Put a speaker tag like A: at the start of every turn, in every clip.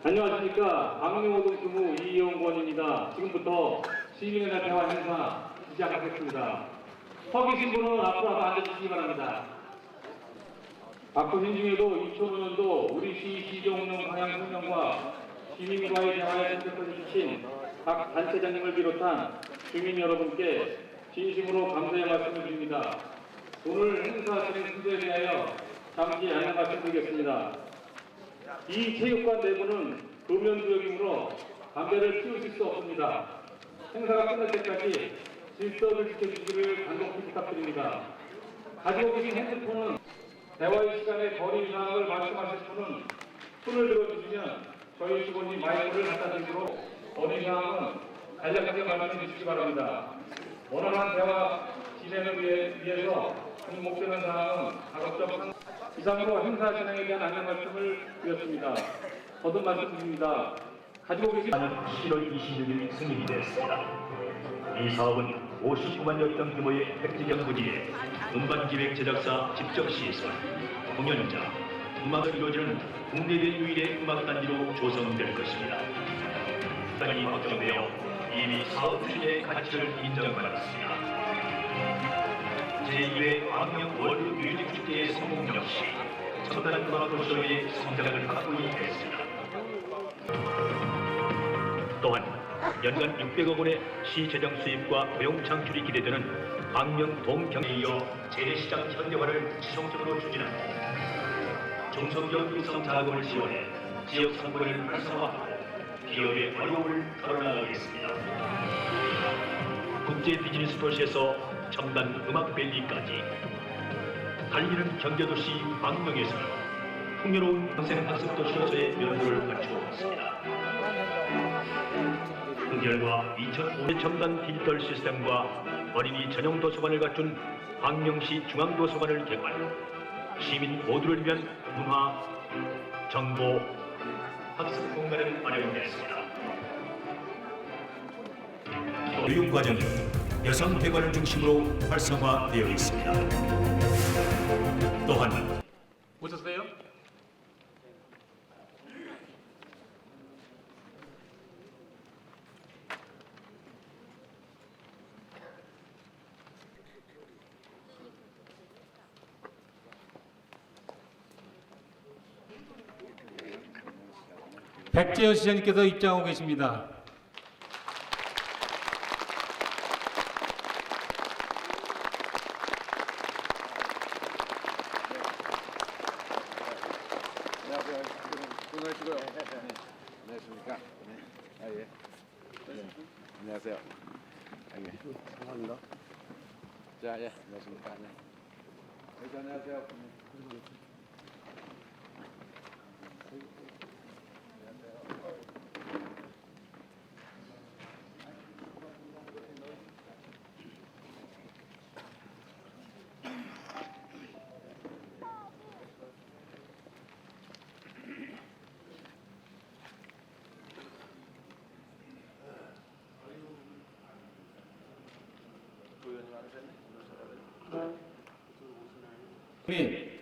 A: 안녕하십니까. 광명호동주무 이영권입니다. 지금부터 시민연합 대화 행사 시작하겠습니다. 서 계신 분은 앞으로 한번 앉아주시기 바랍니다. 앞으로 중에도 2005년도 우리 시정운영 방향 설명과 시민과의 대화에 참석해 주신 각 단체장님을 비롯한 주민 여러분께 진심으로 감사의 말씀을 드립니다. 오늘 행사 진행 순서에 대하여 잠시 안내 말씀드리겠습니다. 이 체육관 내부는 도면구역이므로 담배를 피우실 수 없습니다. 행사가 끝날 때까지 질서를 지켜주시기를 간곡히 부탁드립니다. 가지고 계신 핸드폰은 대화의 시간에 거리 사항을 말씀하실 분은 손을 들어주시면 저희 직원이 마이크를 갖다 드리도록 거리 사항은 간략하게 말씀해 주시기 바랍니다. 원활한 대화 진행을 위해서 목되는 사항은 가급적 이상으로 행사 진행에 대한 안내 말씀을 드렸습니다. 거듭 말씀드립니다. 가지고 계신
B: 7월 26일 승인이 됐습니다. 이 사업은 59만여 규모의 백지경 부지에 음반기획 제작사 직접 시설, 공연자, 음악을 이루어지는 국내외 유일의 음악단지로 조성될 것입니다. 땅이 확정되어 이미 사업 추진의 가치를 인정받았습니다. 제2회 광명 월드 뮤직 축제의 성공 역시 첨단 음악 도시로의 성장을 확고히 했습니다. 또한 연간 600억 원의 시재정 수입과 고용 창출이 기대되는 광명 동경에 이어 재래시장 현대화를 지속적으로 추진하고 중소기업 육성 자금을 지원해 지역 상권을 활성화하고 기업의 어려움을 털어나가겠습니다. 국제 비즈니스 도시에서 첨단 음악밸리까지 달리는 경제도시 광명에서는 풍요로운 평생학습도시로서의 면모를 갖추고 있습니다. 그 결과 2005년 첨단 디지털 시스템과 어린이 전용 도서관을 갖춘 광명시 중앙도서관을 개관, 시민 모두를 위한 문화, 정보, 학습 공간을 마련했습니다. 교육 과정이 여성 대관을 중심으로 활성화되어 있습니다. 또한
A: 오셨어요? 백재현 시장님께서 입장하고 계십니다.
C: 수고하시고요. 안녕하십니까. 네. 아, 예. 네. 안녕하세요. 아, 예. 감사합니다. 자, 예. 안녕하십니까. 네. 네, 안녕하세요.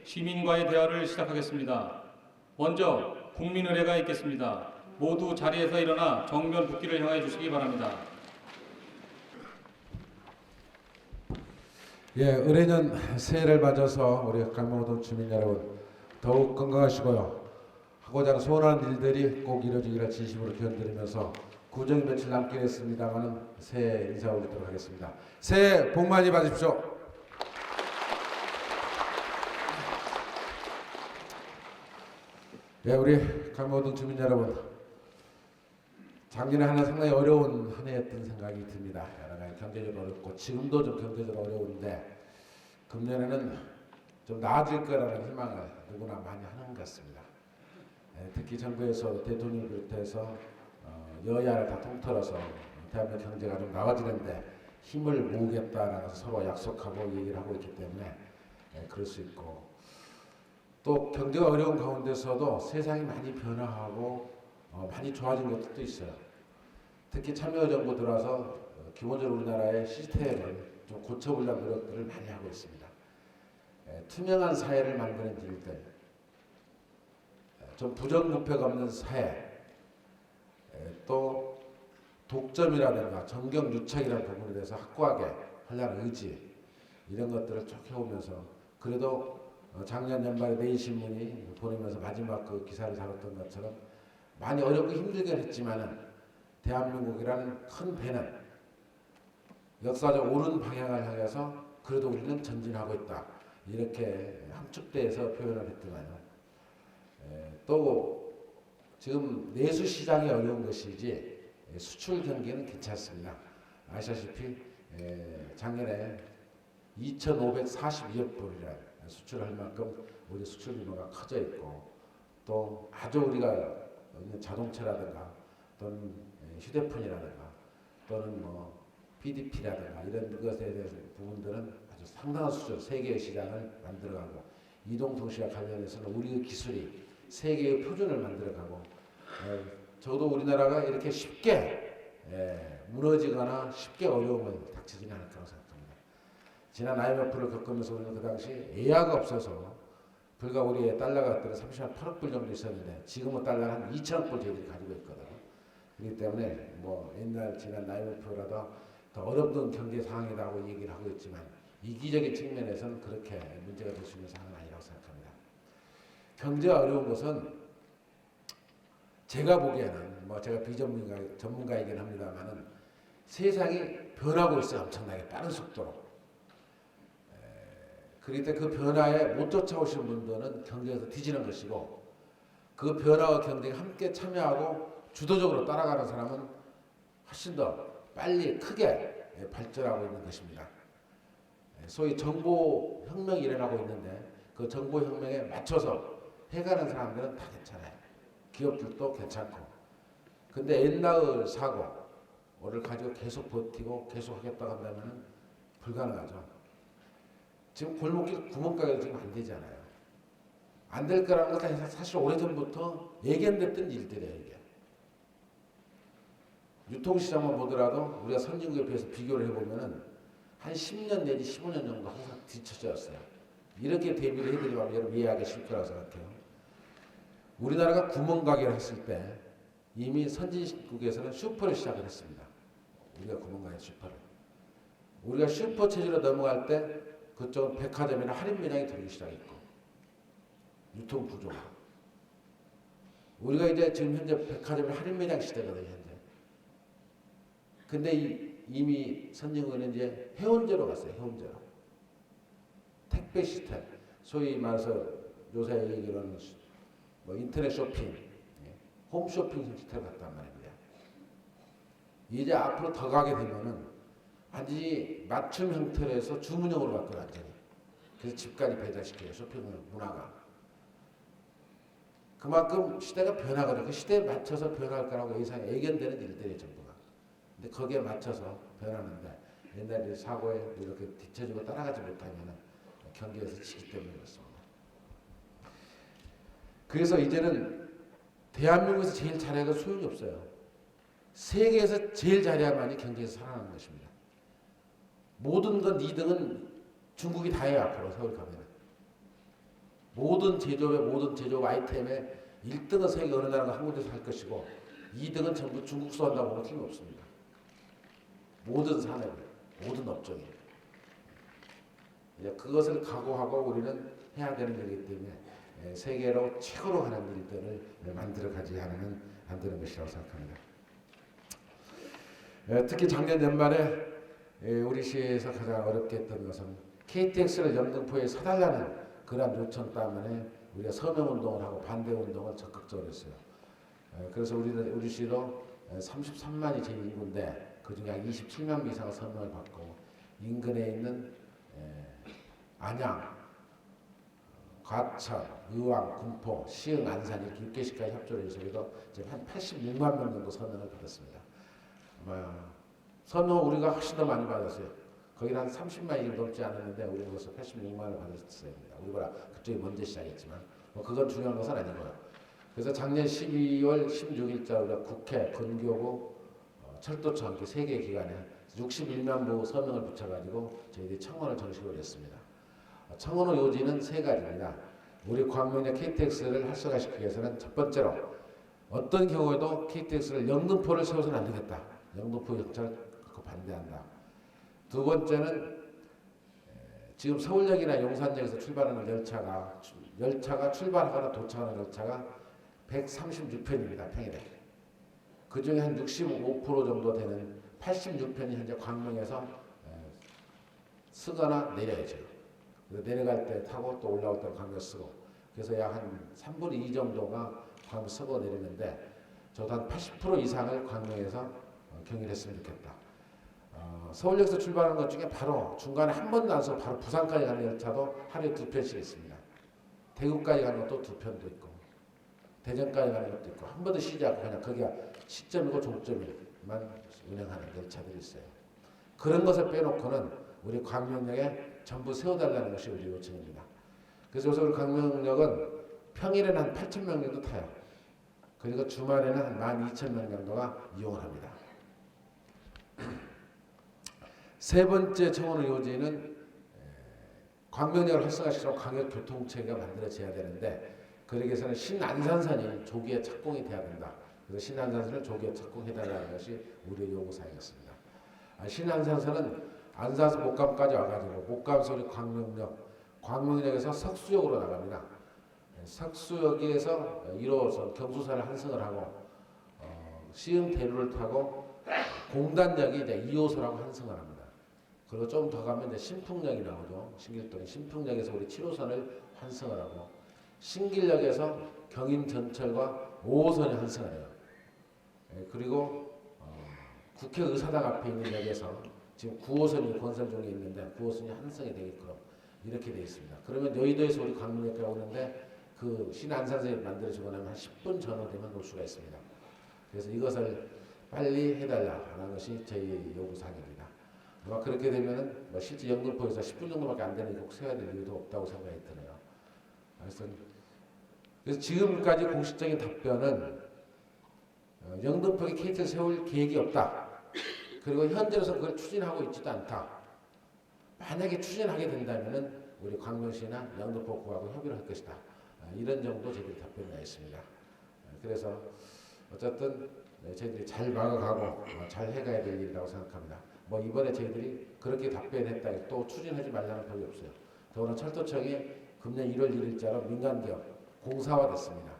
A: 시민과의 대화를 시작하겠습니다. 먼저 국민의례가 있겠습니다. 모두 자리에서 일어나 정면 붙기를 향해 주시기 바랍니다.
D: 예, 을해년 새해를 맞아서 우리 광명호동 주민 여러분 더욱 건강하시고요. 하고자 하는 소원하는 일들이 꼭 이루어지기를 진심으로 기원드리면서 구정 며칠 남긴 했습니다마는 새해 인사 올리도록 하겠습니다. 새해 복 많이 받으십시오. 예, 우리 광명호동 주민 여러분, 작년에 하나 상당히 어려운 한 해였던 생각이 듭니다. 여러 가지 경제적으로 어렵고 지금도 좀 경제적으로 어려운데 금년에는 좀 나아질 거라는 희망을 누구나 많이 하는 것 같습니다. 예, 특히 정부에서 대통령을 비롯해서 여야를 다 통틀어서 대한민국 경제가 좀 나아지는데 힘을 모으겠다라는 서로 약속하고 얘기를 하고 있기 때문에 그럴 수 있고, 또 경제가 어려운 가운데서도 세상이 많이 변화하고 많이 좋아진 것들도 있어요. 특히 참여정부 들어와서 기본적으로 우리나라의 시스템을 좀 고쳐보려는 노력들을 많이 하고 있습니다. 투명한 사회를 만드는 일들, 좀 부정부패가 없는 사회, 또 독점이라든가 정경유착이라는 부분에 대해서 확고하게 하려는 의지 이런 것들을 쭉 해오면서 그래도 작년 연말에 내일신문이 보내면서 마지막 그 기사를 다뤘던 것처럼 많이 어렵고 힘들게 했지만은 대한민국이라는 큰 배는 역사적 옳은 방향을 향해서 그래도 우리는 전진하고 있다. 이렇게 함축돼서 표현을 했더만요. 또 지금 내수 시장이 어려운 것이지 수출 경기는 괜찮습니다. 아시다시피 작년에 2,542억 불이라는 수출할 만큼 우리 수출 규모가 커져 있고 또 아주 우리가 자동차라든가 또는 휴대폰이라든가 또는 뭐 PDP라든가 이런 것에 대한 부분들은 아주 상당한 수준 세계의 시장을 만들어가고 이동통신과 관련해서는 우리의 기술이 세계의 표준을 만들어가고 적어도 우리나라가 이렇게 쉽게 무너지거나 쉽게 어려움을 닥치지는 않을 거라고 생각합니다. 지난 IMF를 겪으면서 우리는 그 당시 예약 없어서 불과 우리의 달러가 그때 38억 불 정도 있었는데 지금은 달러가 한 2천억 불 저희들이 가지고 있거든요. 그렇기 때문에 뭐 옛날 지난 IMF라도 더 어렵던 경제 상황이라고 얘기를 하고 있지만 이기적인 측면에서는 그렇게 문제가 될 수 있는 상황은 아니라고 생각합니다. 경제가 어려운 것은 제가 보기에는 뭐 제가 전문가이긴 합니다만은 세상이 변하고 있어요. 엄청나게 빠른 속도로. 그렇기 때문에 그 변화에 못 쫓아오신 분들은 경제에서 뒤지는 것이고 그 변화와 경쟁에 함께 참여하고 주도적으로 따라가는 사람은 훨씬 더 빨리 크게 발전하고 있는 것입니다. 소위 정보혁명이 일어나고 있는데 그 정보혁명에 맞춰서 해가는 사람들은 다 괜찮아요. 기업들도 괜찮고. 근데 옛날 사고를 가지고 계속 버티고 계속 하겠다고 한다면 불가능하죠. 지금 골목길 구멍가게도 지금 안 되잖아요. 안 될 거라는 것은 사실 오래전부터 예견됐던 일들이에요. 이게. 유통시장만 보더라도 우리가 선진국에 비해서 비교를 해보면은 한 10년 내지 15년 정도 항상 뒤처졌어요. 이렇게 대비를 해드리면 여러분 이해하기 쉽을 거라고 생각해요. 우리나라가 구멍가게를 했을 때 이미 선진국에서는 슈퍼를 시작을 했습니다. 우리가 구멍가게 슈퍼를. 우리가 슈퍼 체제로 넘어갈 때 그쪽은 백화점이나 할인 매장이 들기 시작했고 유통 구조가. 우리가 이제 지금 현재 백화점이 할인 매장 시대거든요. 현재. 근데 이미 선진국은 이제 해운제로 갔어요. 해운제로. 택배 시스템. 소위 말해서 요새 얘기하는 뭐 인터넷 쇼핑, 홈쇼핑 시스템 같단 말입니다. 이제 앞으로 더 가게 되면은 완전히 맞춤 형태로 해서 주문형으로 바뀌어요. 완전히. 그래서 집까지 배달시켜요. 쇼핑 문화가. 그만큼 시대가 변하거든요. 그 시대에 맞춰서 변할 거라고 예견되는 일들이 전부가. 근데 거기에 맞춰서 변하는데 옛날에 사고에 이렇게 뒤처지고 따라가지 못하면 경기에서 지기 때문에 그렇습니다. 그래서 이제는 대한민국에서 제일 잘해가 소용이 없어요. 세계에서 제일 잘해야만이 경제에서 살아나는 것입니다. 모든 건 2등은 중국이 다 해요. 앞으로 세월 가면. 모든 제조업 아이템의 1등은 세계 어느 나라가 한 군데서 할 것이고 2등은 전부 중국 쏘한다고 보면 틀림없습니다. 모든 산업, 모든 업종이. 이제 그것을 각오하고 우리는 해야 되는 일이기 때문에 세계로 최고로 하는 일들을 만들어 가지 않으면 안 되는 것이라고 생각합니다. 특히 작년 연말에 우리 시에서 가장 어렵게 했던 것은 KTX를 영등포에 사달라는 그런 요청 때문에 우리가 서명운동을 하고 반대운동을 적극적으로 했어요. 그래서 우리 시도 33만이 제 인구인데 그중에 한 27만 명 이상의 서명을 받고 인근에 있는 안양, 과천, 의왕, 군포, 시흥, 안산 이렇게 6개시까지 협조를 해서 그래도 한 86만 명 정도 서명을 받았습니다. 서명 우리가 훨씬 더 많이 받았어요. 거기는 한 30만이 넘지 않았는데 우리는 벌써 86만을 받았어요. 우리보다 그쪽이 먼저 시작했지만 그건 중요한 것은 아니고요. 그래서 작년 12월 16일자 우리가 국회, 건교부, 철도청 이렇게 3개 기관에 61만 부 서명을 붙여가지고 저희들이 청원을 정식으로 했습니다. 청원의 요지는 3가지입니다. 우리 광명역 KTX를 활성화시키기 위해서는 첫 번째로 어떤 경우에도 KTX를 영등포를 세워서는 안 되겠다. 영등포 역차를 반대한다. 두 번째는 지금 서울역이나 용산역에서 출발하는 열차가 출발하거나 도착하는 열차가 136편입니다. 평일에. 그 중에 한 65% 정도 되는 86편이 현재 광명에서 쓰거나 내려야죠. 내려갈 때 타고 또 올라올 때 광명 쓰고. 그래서 약 한 3분의 2 정도가 광명 쓰고 내리는데 저도 한 80% 이상을 광명에서 경유했으면 좋겠다. 서울역에서 출발하는 것 중에 바로 중간에 한 번도 안 써서 바로 부산까지 가는 열차도 하루에 2편씩 있습니다. 대구까지 가는 것도 2편도 있고 대전까지 가는 것도 있고 한 번도 쉬지 않고 그냥 거기가 시점이고 종점만 운행하는 열차들이 있어요. 그런 것을 빼놓고는 우리 광명역에 전부 세워달라는 것이 우리 요청입니다. 그래서 요새 우리 광명역은 평일에는 한 8,000명 정도 타요. 그리고 주말에는 한 12,000명 정도가 이용을 합니다. 세 번째 청원의 요지는 광명역을 활성화시키려고 광역교통체계가 만들어져야 되는데 그러기 위해서는 신안산선이 조기에 착공이 돼야 된다. 그래서 신안산선을 조기에 착공해달라는 것이 우리의 요구사항이었습니다. 신안산선은 안산에서 목감까지 와가지고 목감에서 우리 광명역에서 석수역으로 나갑니다. 석수역에서 1호선 경수사를 환승을 하고 시흥대로를 타고 공단역이 이제 2호선하고 환승을 합니다. 그리고 좀 더 가면 이제 신풍역이 나오죠. 신길동에 신풍역에서 우리 7호선을 환승을 하고 신길역에서 경인전철과 5호선이 환승을 해요. 그리고 국회의사당 앞에 있는 역에서 지금 9호선이 건설 중에 있는데 9호선이 환승이 되게끔 이렇게 되어 있습니다. 그러면 여의도에서 우리 광명역까지 오는데 그 신안산선이 만들어지고 나면 한 10분 전후 되면 올 수가 있습니다. 그래서 이것을 빨리 해달라는 것이 저희 요구사항입니다. 아마 그렇게 되면은 실제 영등포에서 10분 정도밖에 안 되는 꼭 세워야 될 이유도 없다고 생각이 들어요. 그래서 지금까지 공식적인 답변은 영등포에 KTX를 세울 계획이 없다. 그리고 현재로서 그걸 추진하고 있지도 않다. 만약에 추진하게 된다면은 우리 광명시나 영등포 구하고 협의를 할 것이다. 이런 정도 저희들이 답변이 나 있습니다. 그래서 어쨌든 저희들이 잘 막아가고 잘 해가야 될 일이라고 생각합니다. 뭐 이번에 저희들이 그렇게 답변했다 또 추진하지 말라는 법이 없어요. 더구나 철도청이 금년 1월 1일자로 민간기업 공사화됐습니다.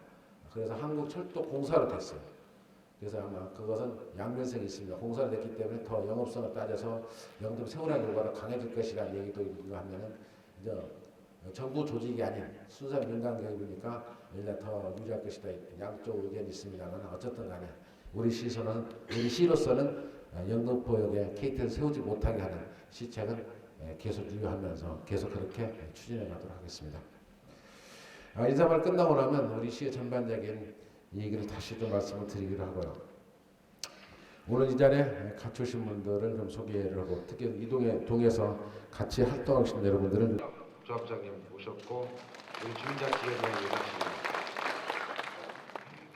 D: 그래서 한국철도공사로 됐어요. 그래서 아마 그것은 양면성이 있습니다. 공사가 됐기 때문에 더 영업성을 따져서 영등 세운의 결과가 강해질 것이라는 얘기도 있고 하면은 이제 정부 조직이 아닌 순수한 민간기업이니까 일단 더 유리할 것이다. 양쪽 의견이 있습니다만 어쨌든 간에 우리 시로서는 영등포역에 KTX를 세우지 못하게 하는 시책은 계속 유효하면서 계속 그렇게 추진해 가도록 하겠습니다. 인사말 끝나고 나면 우리 시의 전반적인 얘기를 다시 좀 말씀을 드리기로 하고요. 오늘 이 자리에 같이 오신 분들을 좀 소개를 하고 특히 동에서 같이 활동하신 여러분들을
C: 조합장님 오셨고 우리 주민자치회장 오셨습니다.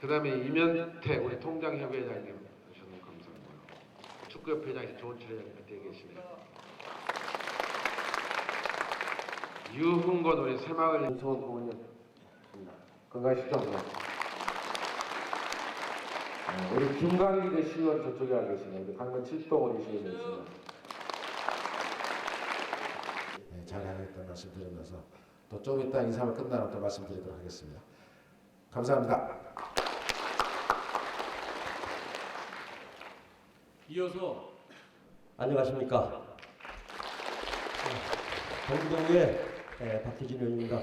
C: 그 다음에 이면태 우리 통장협의회장님 오셔서 감사하고요. 축구협회장이 조은철 회장님 밑에 계십니다. 유흥건 우리 새마을 윤성원 부모님 건강하시죠? 우리 김광기 시의원 저쪽에 와 계시네요. 우리 강릉 칠동원 시의원 계십니다.
D: 잘하겠다는 말씀 드리면서 또 좀 이따 인사를 끝나면 또 말씀드리도록 하겠습니다. 감사합니다.
A: 이어서
E: 안녕하십니까. 경기도의 박희진 의원입니다.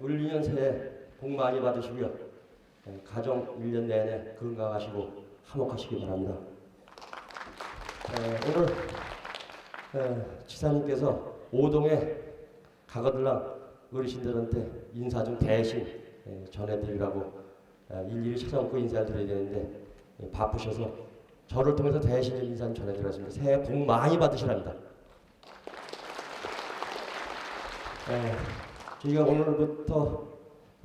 E: 올 1년 새해 복 많이 받으시고요. 가정 1년 내내 건강하시고 화목하시기 바랍니다. 오늘 지사님께서 5동에 가거들랑 어르신들한테 인사 좀 대신 전해드리라고 일일이 찾아오고 인사를 드려야 되는데 바쁘셔서 저를 통해서 대신 인사 좀 전해드렸습니다. 새해 복 많이 받으시랍니다. 저희가 오늘부터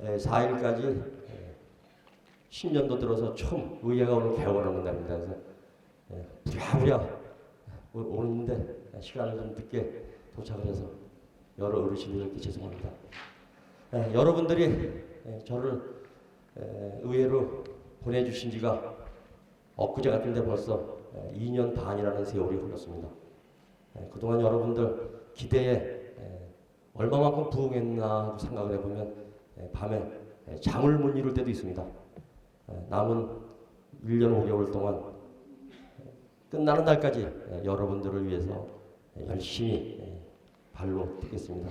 E: 4일까지 10년도 들어서 처음 의회가 오늘 개원하는 날입니다. 그래서 부랴부랴 오는데 시간을 좀 늦게 도착을 해서 여러 어르신들께 죄송합니다. 여러분들이 저를 의회로 보내주신 지가 엊그제 같은데 벌써 2년 반이라는 세월이 흘렀습니다. 그동안 여러분들 기대에 얼마만큼 부응했나 생각을 해보면 밤에 잠을 못 이룰 때도 있습니다. 남은 1년 5개월 동안 끝나는 날까지 여러분들을 위해서 열심히 발로 뛰겠습니다.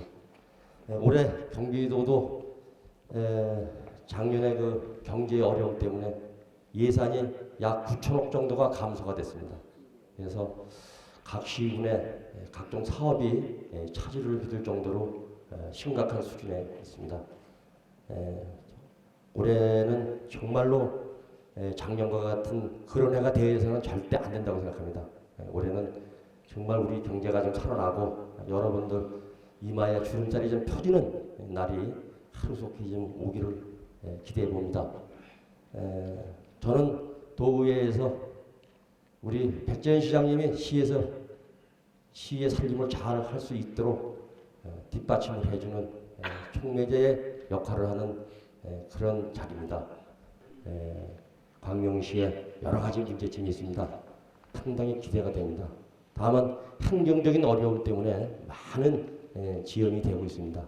E: 올해 경기도도 작년에 그 경제의 어려움 때문에 예산이 약 9천억 정도가 감소가 됐습니다. 그래서 각 시군의 각종 사업이 차질을 빚을 정도로 심각한 수준에 있습니다. 올해는 정말로 작년과 같은 그런 해가 되어서는 절대 안 된다고 생각합니다. 올해는 정말 우리 경제가 좀 살아나고 여러분들 이마에 주름살이 좀 펴지는 날이 하루속히 좀 오기를 기대해 봅니다. 저는 도의회에서 우리 백재현 시장님이 시의 살림을 잘 할 수 있도록 뒷받침을 해주는 촉매제의 역할을 하는 그런 자리입니다. 광명시에 여러 가지 문제점이 있습니다. 상당히 기대가 됩니다. 다만 행정적인 어려움 때문에 많은 지연이 되고 있습니다.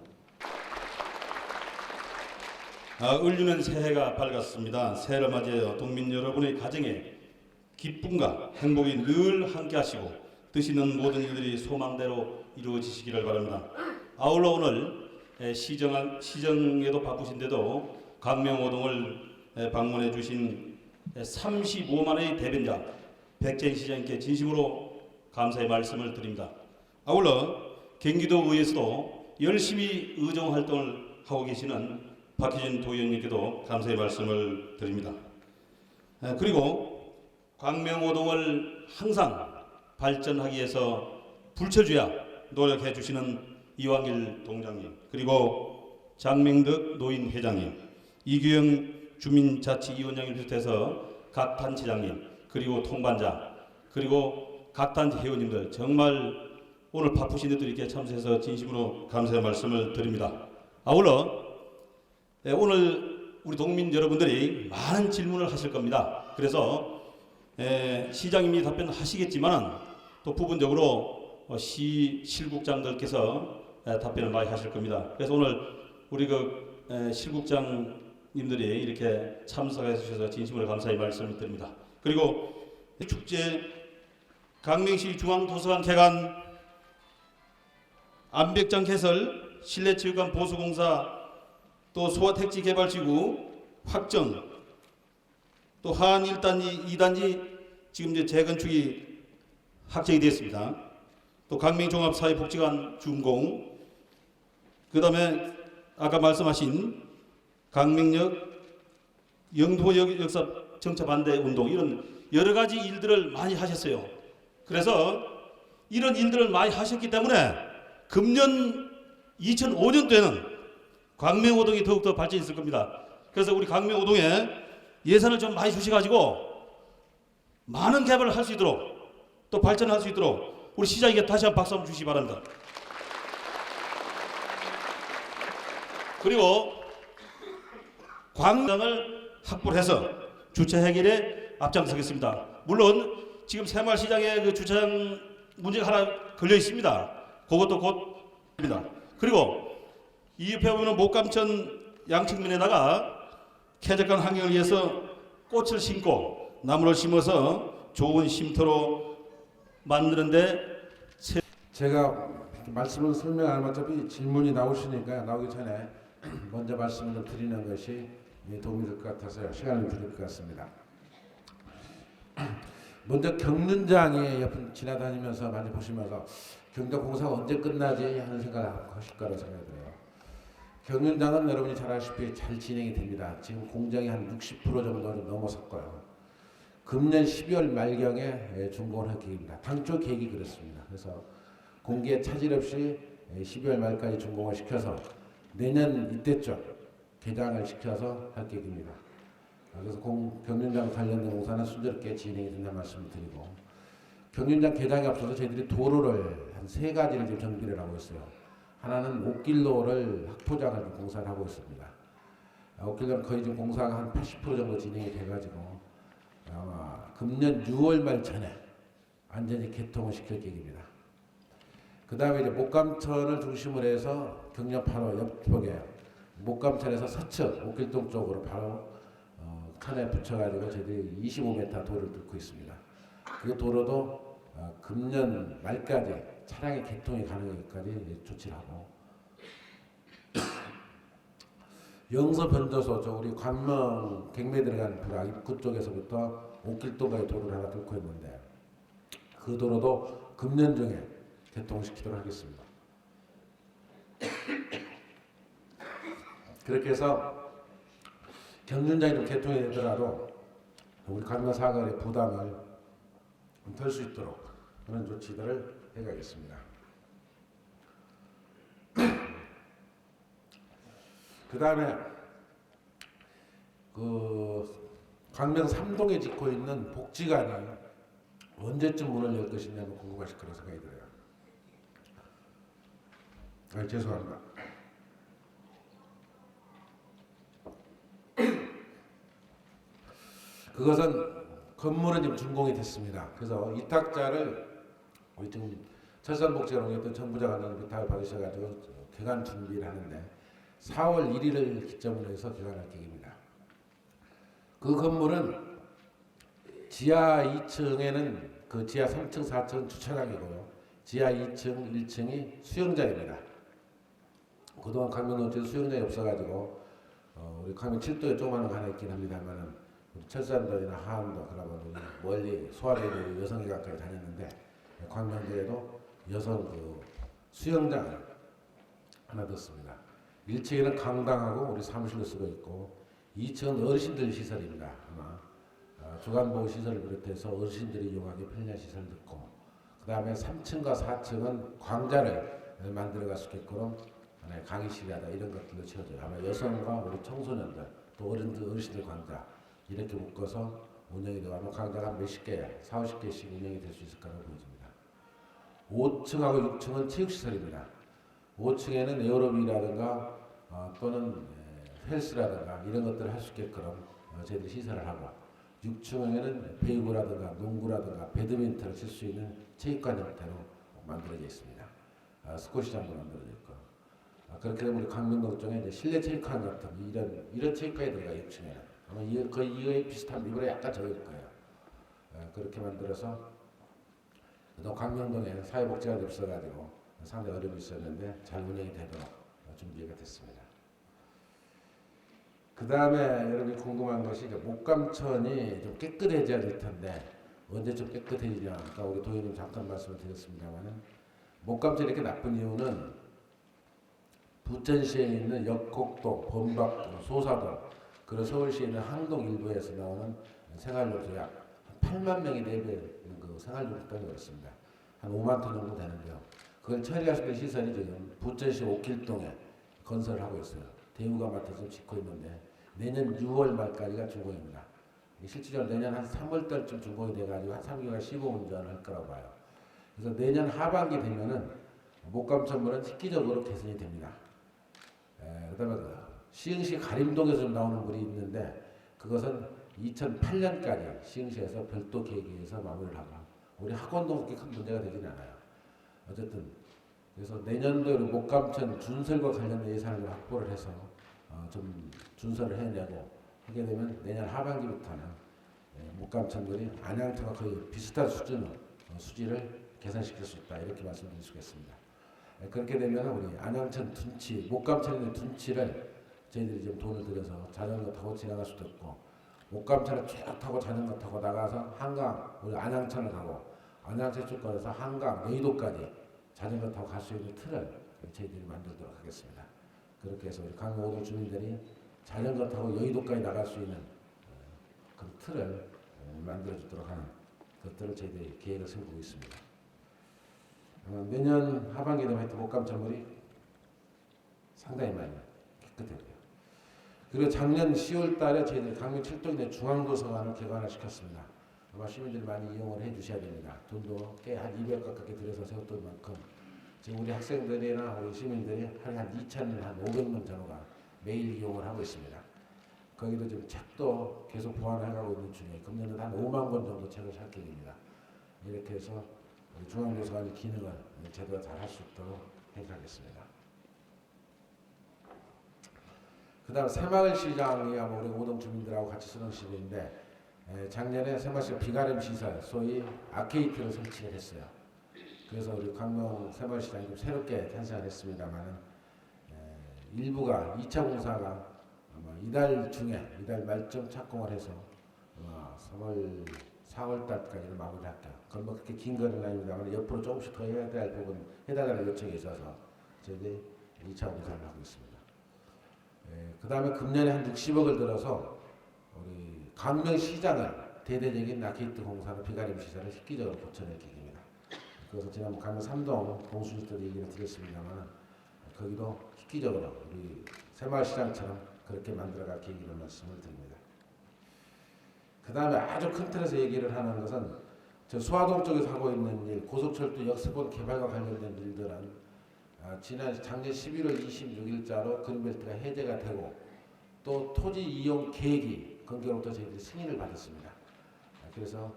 F: 을유는 새해가 밝았습니다. 새해를 맞이하여 동민 여러분의 가정에 기쁨과 행복이 늘 함께하시고 드시는 모든 일들이 소망대로 이루어지시기를 바랍니다. 아울러 오늘 시정에도 바쁘신데도 광명오동을 방문해 주신 35만의 대변자 백재현 시장님께 진심으로 감사의 말씀을 드립니다. 아울러 경기도의회에서도 열심히 의정활동을 하고 계시는 박희준 도의원님께도 감사의 말씀을 드립니다. 그리고 광명오동을 항상 발전하기 위해서 불철주야 노력해 주시는 이왕일 동장님, 그리고 장명덕 노인회장님, 이규영 주민자치위원장을 비롯해서 각 단체장님, 그리고 통반장, 그리고 각 단체 회원님들 정말 오늘 바쁘신데도 이렇게 참석해서 진심으로 감사의 말씀을 드립니다. 아울러 오늘 우리 동민 여러분들이 많은 질문을 하실 겁니다. 그래서 시장님이 답변하시겠지만 또 부분적으로 시 실국장들께서 답변을 많이 하실 겁니다. 그래서 오늘 우리 그 실국장님들이 이렇게 참석해 주셔서 진심으로 감사의 말씀을 드립니다. 그리고 축제 강명시 중앙도서관 개관, 안백장 개설, 실내체육관 보수공사, 또 소화택지 개발지구 확정, 또 하안 1단지, 2단지 지금 이제 재건축이 확정이 되었습니다. 또 강명종합사회복지관 준공, 그 다음에 아까 말씀하신 강명역 영도역 역사 정차 반대 운동, 이런 여러 가지 일들을 많이 하셨어요. 그래서 이런 일들을 많이 하셨기 때문에 금년 2005년도에는 광명오동이 더욱더 발전했을 겁니다. 그래서 우리 광명오동에 예산을 좀 많이 주셔가지고 많은 개발을 할 수 있도록 또 발전할 수 있도록 우리 시장에게 다시 한번 박수 한번 주시기 바랍니다. 그리고 광장을 확보를 해서 주차 해결에 앞장서겠습니다. 물론 지금 새마을시장에 그 주차장 문제가 하나 걸려 있습니다. 그것도 곧입니다. 그리고 이 옆에 보면 목감천 양측면에다가 쾌적한 환경을 위해서 꽃을 심고 나무를 심어서 좋은 쉼터로 만드는데
D: 제가 말씀을 설명하면 어차피 질문이 나오시니까 나오기 전에 먼저 말씀을 좀 드리는 것이 도움이 될 것 같아서 시간을 드릴 것 같습니다. 먼저 경륜장에 옆에 지나다니면서 많이 보시면서 경기도 공사가 언제 끝나지 하는 생각을 하실 거라고 생각이 들어요. 경륜장은 여러분이 잘 아시다시피 잘 진행이 됩니다. 지금 공장이 한 60% 정도는 넘어섰고요. 금년 12월 말경에 준공을 할 계획입니다. 당초 계획이 그렇습니다. 그래서 공기에 차질 없이 12월 말까지 준공을 시켜서 내년 이때쯤 개장을 시켜서 할 계획입니다. 그래서 경륜장 관련된 공사는 순조롭게 진행이 된다는 말씀을 드리고, 경륜장 개장에 앞서서 저희들이 도로를 한 3가지를 지금 정비를 하고 있어요. 하나는 옥길로를 학포장을 공사를 하고 있습니다. 옥길동 거의 지금 공사가 한 80% 정도 진행이 돼가지고 아마 금년 6월 말 전에 완전히 개통을 시킬 계획입니다. 그 다음에 이제 목감천을 중심으로 해서 경량 바로 옆쪽에 목감천에서 서측 옥길동 쪽으로 바로 칸에 붙여가지고 저희들이 25m 도로를 뚫고 있습니다. 그 도로도 금년 말까지 차량의 개통이 가능하기까지 조치를 하고 영서 변조소 저 우리 관명 갱매 들어가는 부락 입구 쪽에서부터 옥길동까지 도로를 하나 뚫고 있는데 그 도로도 금년 중에 개통시키도록 하겠습니다. 그렇게 해서 경륜장이 좀 개통이 되더라도 우리 관명 사거리의 부담을 덜 수 있도록 그런 조치들을 해가겠습니다. 그 다음에 그 광명 3동에 짓고 있는 복지관이 언제쯤 문을 열 것이냐 궁금하실 거라고 생각이 들어요. 죄송합니다. 그것은 건물은 지금 준공이 됐습니다. 그래서 위탁자를 우리 지금 철산복지관에 정부자 관장님 위탁을 받으셔가지고 개관 준비를 하는데 4월 1일을 기점으로 해서 개관할 계획입니다. 그 건물은 지하 2층에는 그 지하 3층, 4층 주차장이고요. 지하 2층, 1층이 수영장입니다. 그동안 강명동지에 수영장이 없어가지고 우리 강명 7도에 조그마한 거 하나 있긴 합니다만은 철산도나 하안도 그러면 멀리 소아대도 여성이 가까이 다녔는데 광명도에도 여성 그 수영장을 하나 뒀습니다. 1층에는 강당하고 우리 사무실로 쓰고 있고 2층은 어르신들 시설입니다. 아마 주간보호 시설을 비롯해서 어르신들이 이용하기 편리한 시설 듣고 그 다음에 3층과 4층은 광자를 만들어갈 수 있게끔 강의실이다 이런 것들로 채워져요. 아마 여성과 우리 청소년들 또 어르신들 광자 이렇게 묶어서 운영이 되고 아마 광자가 몇십 개, 40-50개씩 운영이 될 수 있을 거라고 보여집니다. 5층하고 6층은 체육시설입니다. 5층에는 에어로빅이라든가 또는 헬스라든가 이런 것들을 할 수 있게끔 저희들이 시설을 하고 6층에는 배구라든가 농구라든가 배드민턴을 칠 수 있는 체육관 형태로 만들어져 있습니다. 스쿼시장도 만들어져 있고 그렇게 되면 우리 강명동 쪽에 이제 실내 체육관 같은 이런 체육관이 들어가요. 6층에는 아마 거의 이거에 비슷한 미분에 약간 적을 거예요. 그렇게 만들어서 또 강명동에 사회복지관이 없어가지고 상당히 어려움이 있었는데 잘 운영이 되도록 준비가 됐습니다. 그 다음에 여러분이 궁금한 것이 목감천이 좀 깨끗해져야 될 텐데 언제 좀 깨끗해지냐 아까 우리 도의원님 잠깐 말씀을 드렸습니다만은 목감천이 이렇게 나쁜 이유는 부천시에 있는 역곡동, 범박동, 소사동 그리고 서울시에 있는 항동 일부에서 나오는 생활용수 약 8만 명이 내배는 그 생활용수 땅이 그렇습니다. 한 5만 톤 정도 되는데요. 그걸 처리할 수 있는 시설이 지금 부천시 옥길동에 건설을 하고 있어요. 대우가 맡아서 짓고 있는데 내년 6월 말까지가 준공입니다. 실질적으로 내년 한 3월 달쯤 준공이 돼가지고 한 3개월 시공 운전을 할 거라고 봐요. 그래서 내년 하반기 되면은 목감천물은 획기적으로 개선이 됩니다. 그다음에 시흥시 가림동에서 좀 나오는 물이 있는데 그것은 2008년까지 시흥시에서 별도 계획에 의해서 마무리를 하고 우리 학원동 그렇게 큰 문제가 되지는 않아요. 어쨌든 그래서 내년도에 목감천 준설과 관련된 예산을 확보를 해서 좀 준설을 해내고 하게 되면 내년 하반기부터는 목감천들이 안양천과 거의 비슷한 수준의 수지를 개선시킬 수 있다 이렇게 말씀드릴 수 있겠습니다. 그렇게 되면 우리 안양천 둔치, 목감천에 있는 둔치를 저희들이 지금 돈을 들여서 자전거 타고 지나갈 수도 있고 목감천을 쭉 타고 자전거 타고 나가서 한강 우리 안양천을 가고 안양천 출권에서 한강 여의도까지 자전거 타고 갈 수 있는 틀을 저희들이 만들도록 하겠습니다. 그렇게 해서 우리 강릉 5동 주민들이 자전거 타고 여의도까지 나갈 수 있는 그 틀을 만들어주도록 하는 것들을 저희들이 계획을 세우고 있습니다. 내년 하반기 되면 하여튼 목감천물이 상당히 많이 깨끗해져요. 그리고 작년 10월 달에 저희들이 강릉 7동에 중앙도서관을 개관을 시켰습니다. 아마 시민들이 많이 이용을 해 주셔야 됩니다. 돈도 꽤 한 200 가깝게 들여서 세웠던 만큼 지금 우리 학생들이나 우리 시민들이 한 2,000, 한 500명 정도가 매일 이용을 하고 있습니다. 거기도 지금 책도 계속 보완해가고 있는 중에 금년은 한 5만 권 정도 책을 살 계획입니다. 이렇게 해서 우리 중앙도서관의 기능을 제대로 잘 할 수 있도록 해가겠습니다. 그 다음 새마을시장이 아마 우리 오동 주민들하고 같이 쓰는 시설인데 작년에 새마을시장 비가림 시설 소위 아케이트를 설치를 했어요. 그래서 우리 광명 새마을시장이 좀 새롭게 탄생을 했습니다만 일부가 2차 공사가 아마 이달 중에 이달 말쯤 착공을 해서 3월 4월 달까지는 마무리할게요. 그건 뭐 그렇게 긴 건 아닙니다만 옆으로 조금씩 더 해야 될 부분 해달라는 요청이 있어서 저희들이 2차 공사를 하고 있습니다. 그 다음에 금년에 한 60억을 들어서 우리 광명시장을 대대적인 아케이트 공사로 비가림 시설을 획기적으로 고쳐낼 계획입니다. 그래서 지난번 강릉 3동 동수지도 얘기를 드렸습니다만 거기도 획기적으로 우리 새마을시장처럼 그렇게 만들어갈 계획이라는 말씀을 드립니다. 그 다음에 아주 큰 틀에서 얘기를 하는 것은 저 수화동 쪽에서 하고 있는 일, 고속철도 역세권 개발과 관련된 일들은 작년 11월 26일자로 그린벨트가 해제가 되고 또 토지 이용 계획이 건교로부터 저희들이 승인을 받았습니다. 그래서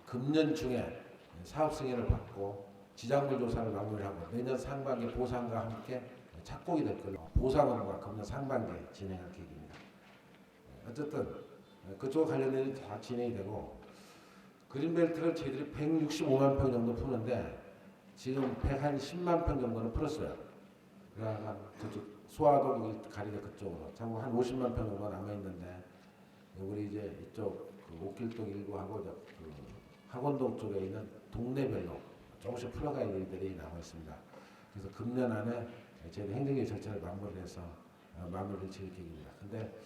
D: 금년 중에 사업 승인을 받고 지장물 조사를 마무리하고 내년 상반기 보상과 함께 착공이 될 걸로 보상원과 금년 상반기에 진행할 계획입니다. 어쨌든 그쪽 관련된 일이 다 진행이 되고 그린벨트를 저희들이 165만 평 정도 푸는데 지금 110만 평 정도는 풀었어요. 그러니까 저쪽 소화동 가리대 그쪽으로 참고 한 50만 평 정도 남아 있는데 우리 이제 이쪽 그 옥길동 일구하고 그 학원동 쪽에 있는 동네별로 조금씩 풀어가 있는 일들이 남아 있습니다. 그래서 금년 안에 저희 행정의 절차를 마무리해서 마무리를 지을 계획입니다. 근데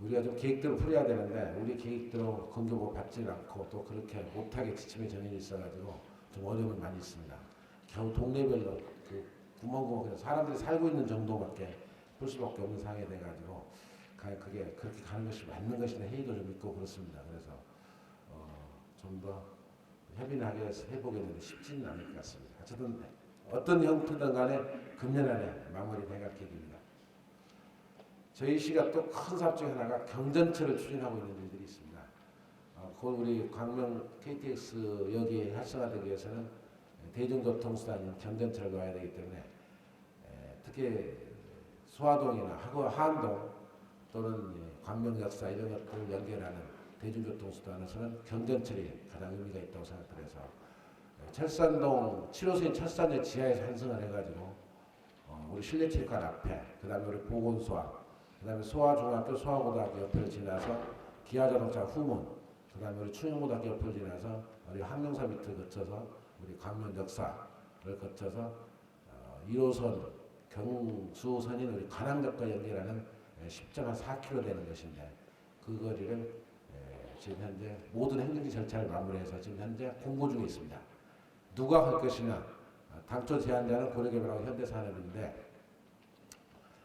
D: 우리가 좀 계획대로 풀어야 되는데 우리 계획대로 건교보 받지 않고 또 그렇게 못하게 지침에 정해져 있어가지고 좀 어려움이 많이 있습니다. 겨우 동네별로 그 구멍구멍 사람들이 살고 있는 정도밖에 풀 수밖에 없는 상황이 돼가지고 그게 그렇게 가는 것이 맞는 것이나 회의도 좀 있고 그렇습니다. 그래서 좀 더 협의를 해보겠는데 쉽지는 않을 것 같습니다. 어쨌든 어떤 형태든 간에 금년 안에 마무리해갈 계획입니다. 저희 시가 또 큰 사업 중 하나가 경전철을 추진하고 있는 일들이 있습니다. 그건 우리 광명 KTX 역이 활성화되기 위해서는 대중교통수단인 경전철을 넣어야 되기 때문에 특히 소화동이나 하안동 또는 광명 역사 이런 것들을 연결하는 대중교통수단에서는 경전철이 가장 의미가 있다고 생각해서 철산동 7호선 철산역 지하에서 환승을 해가지고 우리 실내체육관 앞에 그다음에 우리 보건소와 그다음에 소아중학교 소아고등학교 옆을 지나서 기아자동차 후문 그다음에 우리 충영고등학교 옆을 지나서 우리 항명사 밑을 거쳐서 우리 광명 역사를 거쳐서 1호선 경수선인 우리 관악역과 연결하는 10.4km 되는 것인데 그 거리를 지금 현재 모든 행정기 절차를 마무리해서 지금 현재 공고 중에 있습니다. 누가 할 것이냐 당초 제안자는 고려개발하고 현대산업인데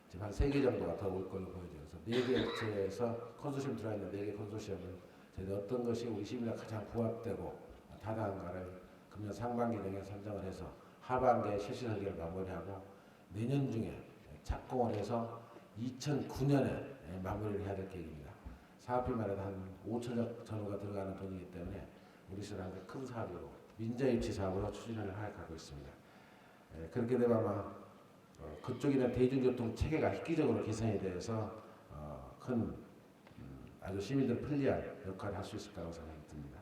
D: 지금 한 3개 정도가 더 올 걸로 보여져요. 그래서 4개 업체에서 컨소시엄 들어있는 4개 컨소시엄을 저희 어떤 것이 우리 시민과 가장 부합되고 타당한가를 금년 상반기 등에 선정을 해서 하반기에 실시 설계를 마무리하고 내년 중에 착공을 해서 2009년에 마무리를 해야 될 계획입니다. 사업비만 해도 한 5천억 전후가 들어가는 돈이기 때문에 우리 시랑 큰 사업으로 민자입지 사업으로 추진을 하고 있습니다. 그렇게 되면 아마 그쪽이나 대중교통 체계가 획기적으로 개선이 되어서 큰 아주 시민들 편리한 역할을 할 수 있을 거라고 생각이 듭니다.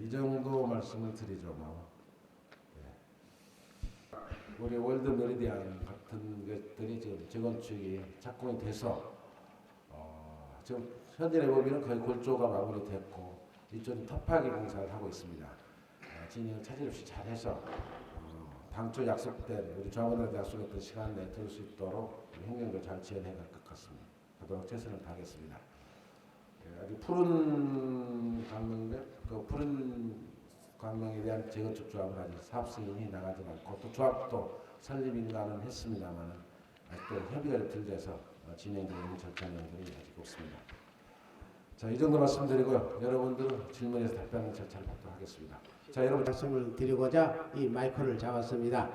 D: 이 정도 말씀을 드리죠. 우리 월드 메리디안 같은 것들이 지금 재건축이 착공이 돼서 지금 현재 내보면 거의 골조가 마무리됐고 이쪽은 터프하게 공사를 하고 있습니다. 진행을 차질 없이 잘해서 당초 약속된 우리 조합원들한테 약속했던 시간 내에 들을 수 있도록 행정도 잘 지원해 갈 것 같습니다. 그동안 최선을 다하겠습니다. 아주 푸른 광명대 그 푸른 광명에 대한 재건축 조합은 아직 사업 승인이 나가지 않고 또 조합도 설립인가는 했습니다만 아직도 협의가 덜 돼서 진행되는 절차 내용들이 아직 없습니다. 자, 이 정도 말씀드리고요. 여러분들은 질문에서 답변하는 절차를 받도록 하겠습니다. 자, 여러분
G: 말씀을 드리고자 이 마이크를 잡았습니다.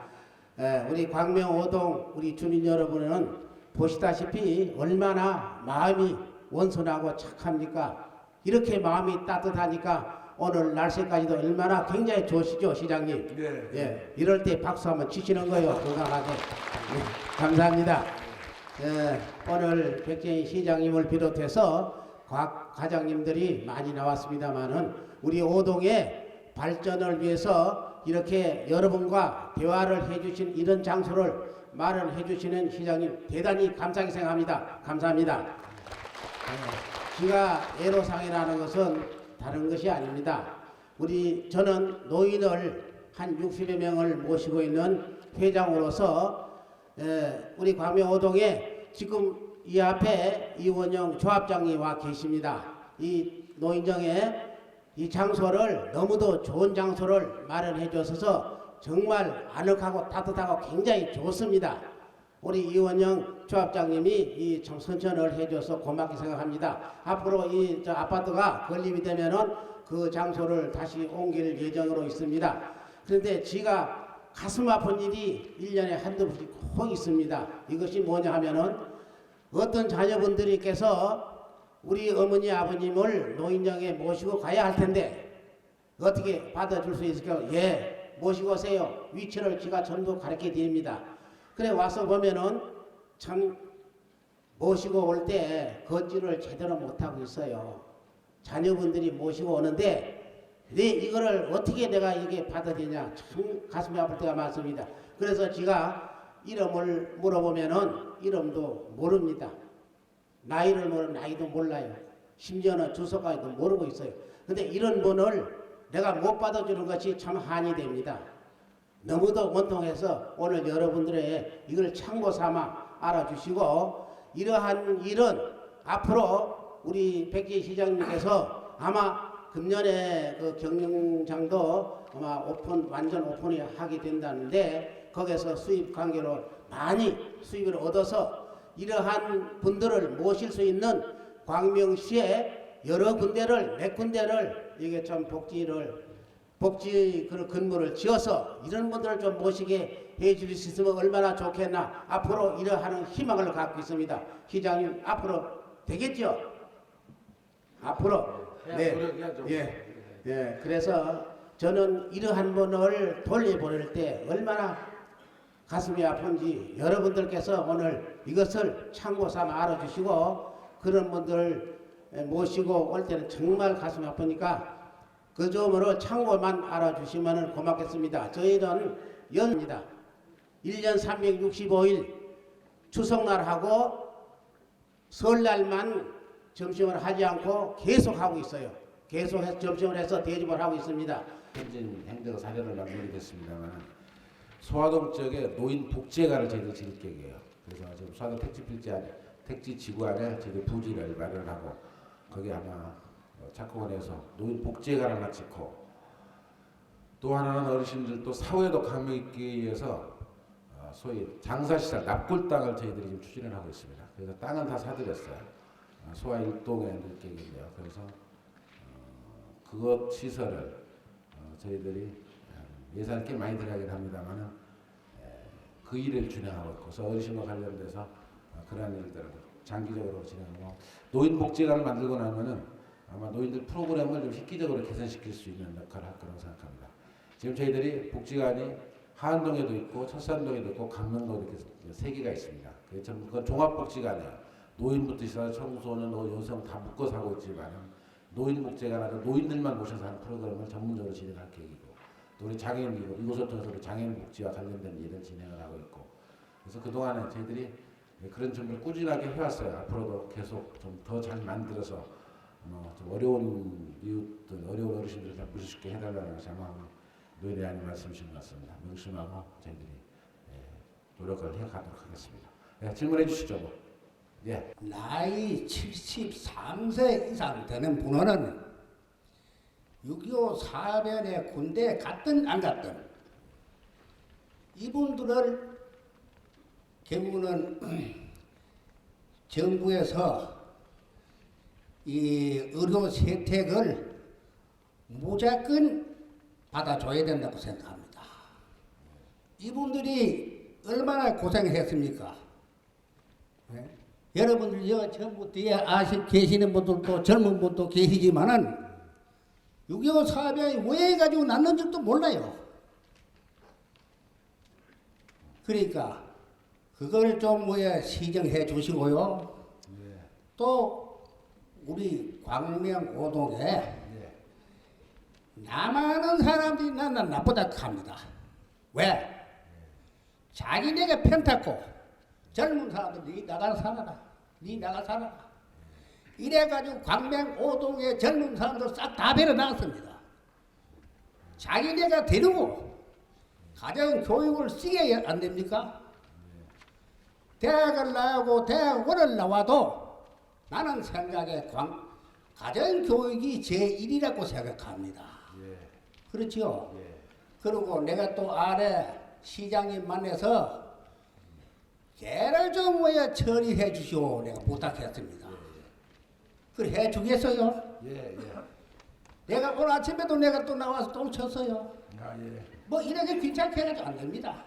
G: 우리 광명 5동 우리 주민 여러분은 보시다시피 얼마나 마음이 원선하고 착합니까? 이렇게 마음이 따뜻하니까 오늘 날씨까지도 얼마나 굉장히 좋으시죠, 시장님?
D: 네.
G: 예, 이럴 때 박수 한번 치시는 거예요, 건강하게. 예, 감사합니다. 예, 오늘 백재인 시장님을 비롯해서 각 과장님들이 많이 나왔습니다만은 우리 오동의 발전을 위해서 이렇게 여러분과 대화를 해주신 이런 장소를 마련해 주시는 시장님 대단히 감사하게 생각합니다. 감사합니다. 제가 애로사항이라는 것은 다른 것이 아닙니다. 저는 노인을 한 60여 명을 모시고 있는 회장으로서 우리 광명오동에 지금 이 앞에 이원영 조합장이 와 계십니다. 이 노인정에 이 장소를 너무도 좋은 장소를 마련해 주셔서 정말 아늑하고 따뜻하고 굉장히 좋습니다. 우리 이원영 조합장님이 이 선천을 해줘서 고맙게 생각합니다. 앞으로 이 아파트가 건립이 되면은 그 장소를 다시 옮길 예정으로 있습니다. 그런데 제가 가슴 아픈 일이 1년에 한두 번씩 꼭 있습니다. 이것이 뭐냐 하면은 어떤 자녀분들께서 우리 어머니 아버님을 노인정에 모시고 가야 할 텐데 어떻게 받아줄 수 있을까요? 예, 모시고 오세요. 위치를 제가 전부 가르쳐 드립니다. 그래 와서 보면은 참 모시고 올 때 걷지를 제대로 못하고 있어요. 자녀분들이 모시고 오는데 이거를 어떻게 내가 이게 받아들이냐 참 가슴이 아플 때가 많습니다. 그래서 제가 이름을 물어보면은 이름도 모릅니다. 나이를 모르면 나이도 몰라요. 심지어는 주소까지도 모르고 있어요. 근데 이런 분을 내가 못 받아주는 것이 참 한이 됩니다. 너무도 원통해서 오늘 여러분들의 이걸 참고 삼아 알아주시고 이러한 일은 앞으로 우리 백지 시장님께서 아마 금년에 그 경영장도 아마 완전 오픈이 하게 된다는데 거기서 수입 관계로 많이 수입을 얻어서 이러한 분들을 모실 수 있는 광명시에 여러 군데를 몇 군데를 이게 좀 복지 그 근무를 지어서 이런 분들을 좀 모시게 해줄 수 있으면 얼마나 좋겠나. 앞으로 이러한 희망을 갖고 있습니다. 시장님 앞으로 되겠죠? 앞으로 네. 그래서 저는 이러한 분을 돌려보낼 때 얼마나 가슴이 아픈지 여러분들께서 오늘 이것을 참고 삼아 알아주시고 그런 분들 모시고 올 때는 정말 가슴이 아프니까 그 점으로 참고만 알아주시면 고맙겠습니다. 저희는 연입니다. 1년 365일 추석날하고 설날만 점심을 하지 않고 계속 하고 있어요. 계속해서 점심을 해서 대접을 하고 있습니다.
D: 현진 행정 사례를 만들게 됐습니다만 소화동 지역에 노인 복지회관을 저희들 지을 계획이에요. 그래서 지금 소화동 택지 지구 안에 저희들 부지를 마련하고 거기 아마 착공원에서 노인 복지회관을 하나 짓고 또 하나는 어르신들 또 사후에도 감명 있기 위해서 소위 장사시설 납골 땅을 저희들이 지금 추진을 하고 있습니다. 그래서 땅은 다 사들였어요. 소화 1동에 넣을 계획인데요. 그래서 그것 시설을 저희들이 예산이 꽤 많이 들어가긴 합니다만 그 일을 진행하고 있고 그래서 어르신과 관련돼서 그러한 일들을 장기적으로 진행하고 노인복지관을 만들고 나면은 아마 노인들 프로그램을 좀 획기적으로 개선시킬 수 있는 역할을 할 거라고 생각합니다. 지금 저희들이 복지관이 하안동에도 있고 철산동에도 있고 강릉도 이렇게 3개가 있습니다. 그건 종합복지관이에요. 노인부터 시작해서 청소년, 여성 다 묶어서 하고 있지만 노인복지관 아니라 노인들만 모셔서 하는 프로그램을 전문적으로 진행할 계획이고 또 우리 장애인 이곳을 통해서 장애인 복지와 관련된 일을 진행을 하고 있고 그래서 그동안에 저희들이 그런 준비를 꾸준하게 해왔어요. 앞으로도 계속 좀 더 잘 만들어서 좀 어려운 이웃들, 어려운 어르신들을 잘 모실 수 있게 해달라는 것이 아마 노인회장님 말씀이신 것 같습니다. 명심하고 저희들이 노력을 해가도록 하겠습니다. 질문해 주시죠. 뭐. 예.
H: 나이 73세 이상 되는 분은 6.25 사변에 군대에 갔든 안 갔든 이분들을 결국은 정부에서 이 의료 혜택을 무조건 받아줘야 된다고 생각합니다. 이분들이 얼마나 고생을 했습니까? 예? 여러분들 여 전부 뒤에 계시는 분들도 젊은 분도 계시지만은 6.25 사업이 왜 가지고 났는 줄도 몰라요. 그러니까 그걸 좀 뭐야 시정해 주시고요. 또 우리 광명 오동에 남아는 사람들이 나는 나쁘다 합니다. 왜? 자기네가 편탔고 젊은 사람들 니 나가 살아라. 니 나가 살아라. 이래가지고 광명 오동의 젊은 사람들 싹 다 배려 나갔습니다. 자기네가 데리고 가정 교육을 쓰게 안 됩니까? 대학을 나오고 대학원을 나와도 나는 생각에 가정 교육이 제1이라고 생각합니다. 그렇죠? 그리고 내가 또 아래 시장님 만나서 걔를 좀 뭐야 처리해 주시오 내가 부탁했습니다. 그래 해 주겠어요? 내가 오늘 아침에도 내가 또 나와서 똥 쳤어요. 뭐 이렇게 귀찮게 해도 안 됩니다.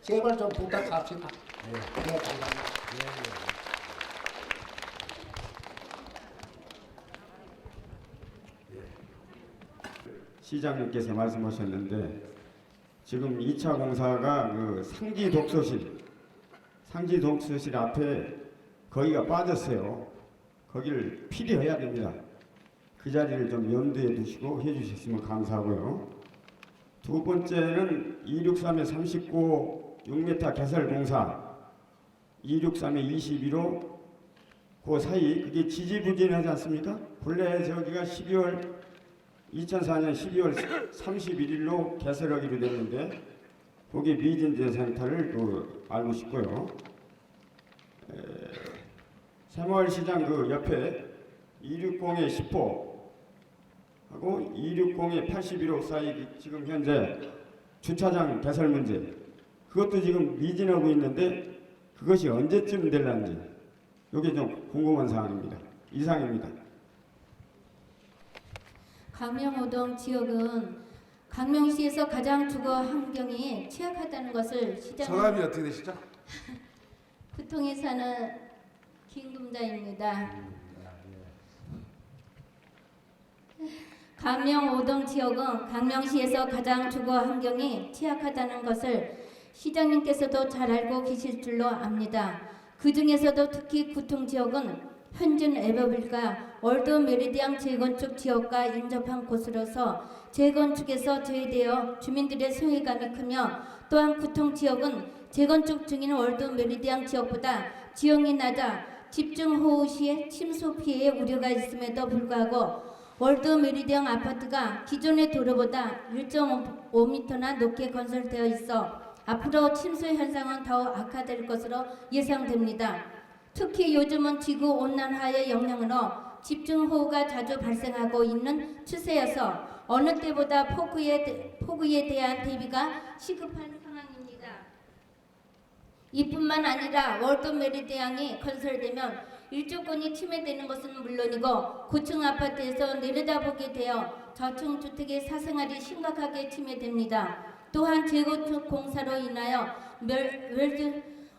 H: 제발 좀 부탁합시다. 감사합니다.
I: 시장님께서 말씀하셨는데 지금 2차 공사가 그 상지 독서실 앞에 거기가 빠졌어요. 거기를 필요해야 됩니다. 그 자리를 좀 염두에 두시고 해주셨으면 감사하고요. 두 번째는 263에 39 6m 개설 공사 263에 21호 그 사이 그게 지지부진하지 않습니까? 본래 저기가 2004년 12월 31일로 개설하기로 됐는데 거기 미진재센터를 알고 싶고요. 새마을시장 그 옆에 260에 10호 하고 260에 81호 사이 지금 현재 주차장 개설 문제 그것도 지금 미진하고 있는데 그것이 언제쯤 될런지 이게 좀 궁금한 사항입니다. 이상입니다.
J: 광명오동 지역은 광명시에서 가장 주거 환경이 취약하다는 것을
D: 성함이 어떻게 되시죠?
J: 구통에 사는 김금자입니다. 광명오동 지역은 광명시에서 가장 주거 환경이 취약하다는 것을 시장님께서도 잘 알고 계실 줄로 압니다. 그 중에서도 특히 구통 지역은 현준 에버빌과 월드 메리디안 재건축 지역과 인접한 곳으로서 재건축에서 제외되어 주민들의 소외감이 크며 또한 구통 지역은 재건축 중인 월드 메리디안 지역보다 지형이 낮아 집중호우 시에 침수 피해의 우려가 있음에도 불구하고 월드 메리디안 아파트가 기존의 도로보다 1.5m나 높게 건설되어 있어 앞으로 침수 현상은 더욱 악화될 것으로 예상됩니다. 특히 요즘은 지구온난화의 영향으로 집중호우가 자주 발생하고 있는 추세여서 어느 때보다 폭우에 대한 대비가 시급한 상황입니다. 이뿐만 아니라 월드 메리디안이 건설되면 일조권이 침해되는 것은 물론이고 고층 아파트에서 내려다보게 되어 저층 주택의 사생활이 심각하게 침해됩니다. 또한 재건축 공사로 인하여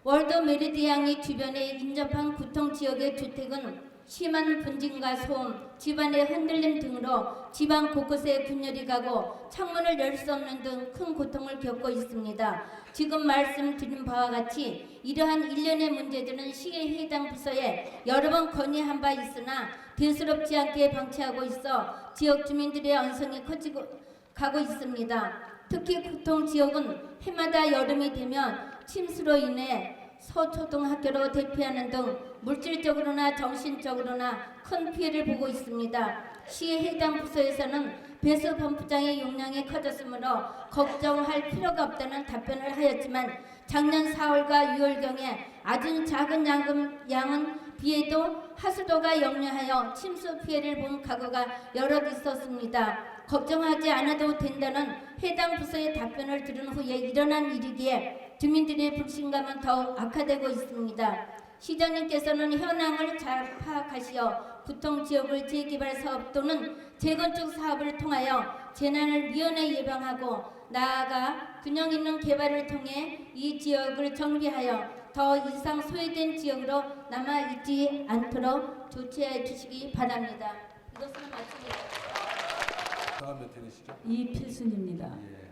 J: 월드 메리디안이 주변에 인접한 구통 지역의 주택은 심한 분진과 소음, 집안의 흔들림 등으로 집안 곳곳에 균열이 가고 창문을 열 수 없는 등 큰 고통을 겪고 있습니다. 지금 말씀드린 바와 같이 이러한 일련의 문제들은 시의 해당 부서에 여러 번 건의한 바 있으나 대수롭지 않게 방치하고 있어 지역 주민들의 언성이 커지고 가고 있습니다. 특히 구통 지역은 해마다 여름이 되면 침수로 인해 서초등학교로 대피하는 등 물질적으로나 정신적으로나 큰 피해를 보고 있습니다. 시의 해당 부서에서는 배수 펌프장의 용량이 커졌으므로 걱정할 필요가 없다는 답변을 하였지만 작년 4월과 6월경에 아주 작은 양은 비에도 하수도가 역류하여 침수 피해를 본 가구가 여럿 있었습니다. 걱정하지 않아도 된다는 해당 부서의 답변을 들은 후에 일어난 일이기에 주민들의 불신감은 더욱 악화되고 있습니다. 시장님께서는 현황을 잘 파악하시어 구통 지역을 재개발 사업 또는 재건축 사업을 통하여 재난을 미연에 예방하고 나아가 균형 있는 개발을 통해 이 지역을 정비하여 더 이상 소외된 지역으로 남아있지 않도록 조치해 주시기 바랍니다. 이것으로 마칩니다.
D: 다음 몇 ten이시죠?
K: 이필순입니다.
D: 예.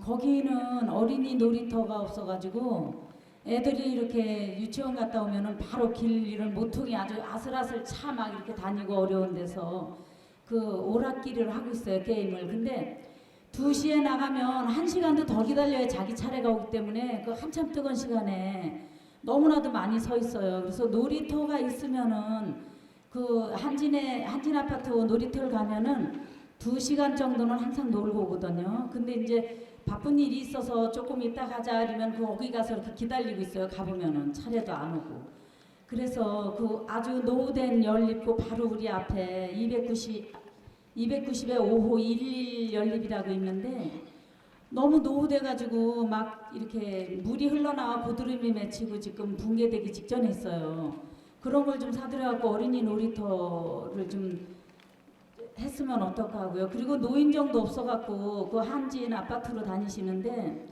K: 거기는 어린이 놀이터가 없어가지고 애들이 이렇게 유치원 갔다 오면은 바로 길 이런 모퉁이 아주 아슬아슬 차 막 이렇게 다니고 어려운 데서 그 오락기를 하고 있어요, 게임을. 근데 2시에 나가면 1시간도 더 기다려야 자기 차례가 오기 때문에 그 한참 뜨거운 시간에 너무나도 많이 서 있어요. 그래서 놀이터가 있으면은 그 한진 아파트 놀이터를 가면은 2시간 정도는 항상 놀고 오거든요. 근데 이제 바쁜 일이 있어서 조금 이따 가자 이러면 거기 가서 이렇게 기다리고 있어요. 가보면은 차례도 안 오고. 그래서 그 아주 노후된 연립고 바로 우리 앞에 290에 5호 11 연립이라고 있는데 너무 노후돼가지고 막 이렇게 물이 흘러나와 고드름이 맺히고 지금 붕괴되기 직전에 있어요. 그런 걸 좀 사들여갖고 어린이 놀이터를 좀 했으면 어떡하고요. 그리고 노인정도 없어갖고 그 한진 아파트로 다니시는데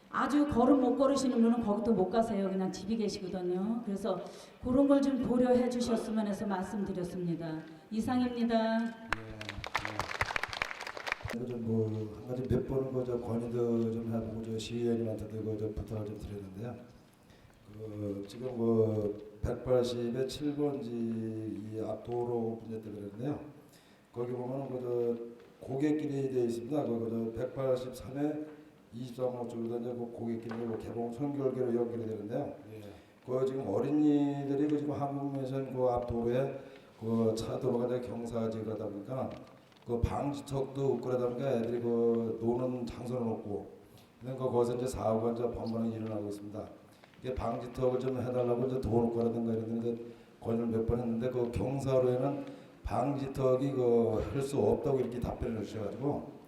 K: 아주 걸음 못 걸으시는 분은 거기도 못 가세요. 그냥 집이 계시거든요. 그래서 그런 걸 좀 고려해 주셨으면 해서 말씀드렸습니다. 이상입니다.
L: 한 가지 몇 번은 그 건의도 좀 해보고 시의원님한테도 그 부탁을 좀 드렸는데요. 지금 180에 7번지 이 앞도로 분야 때 그랬는데요. 거기 보면 고객길이 되어 있습니다. 183에 23호 쪽에다 이제 그 고객길이 개봉 선결계로 연결이 되는데요. 그 지금 어린이들이 지금 한국에서는 그 앞도로에 그 차도로가 이제 경사지 그러다 보니까 그 방지턱도 없고 그러다 보니까 애들이 그 노는 장소는 없고 그러니까 거기서 이제 사고가 이제 번번이 일어나고 있습니다. 이게 방지턱을 좀 해달라고 이제 도로 거라든가 이런 데 건의를 몇 번 했는데 그 경사로에는 방지턱이 할 수 없다고 이렇게 답변을 주셔가지고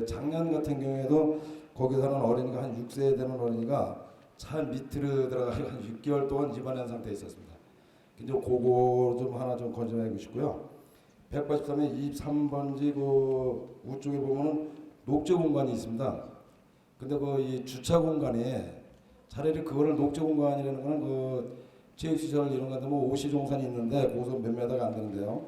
L: 작년 같은 경우에도 거기 사는 어린이가 한 6세 되는 어린이가 차 밑으로 들어가서 한 6개월 동안 입원한 상태에 있었습니다. 이제 그거 좀 하나 좀 건전하고 싶고요. 183에 23번지 그 우쪽에 보면은 녹조 공간이 있습니다. 근데 이 주차 공간에 차라리 그거를 녹조 공간이라는 거는 체육시설 이런 건데 50종산이 있는데 거기서 몇 메다가 안 되는데요.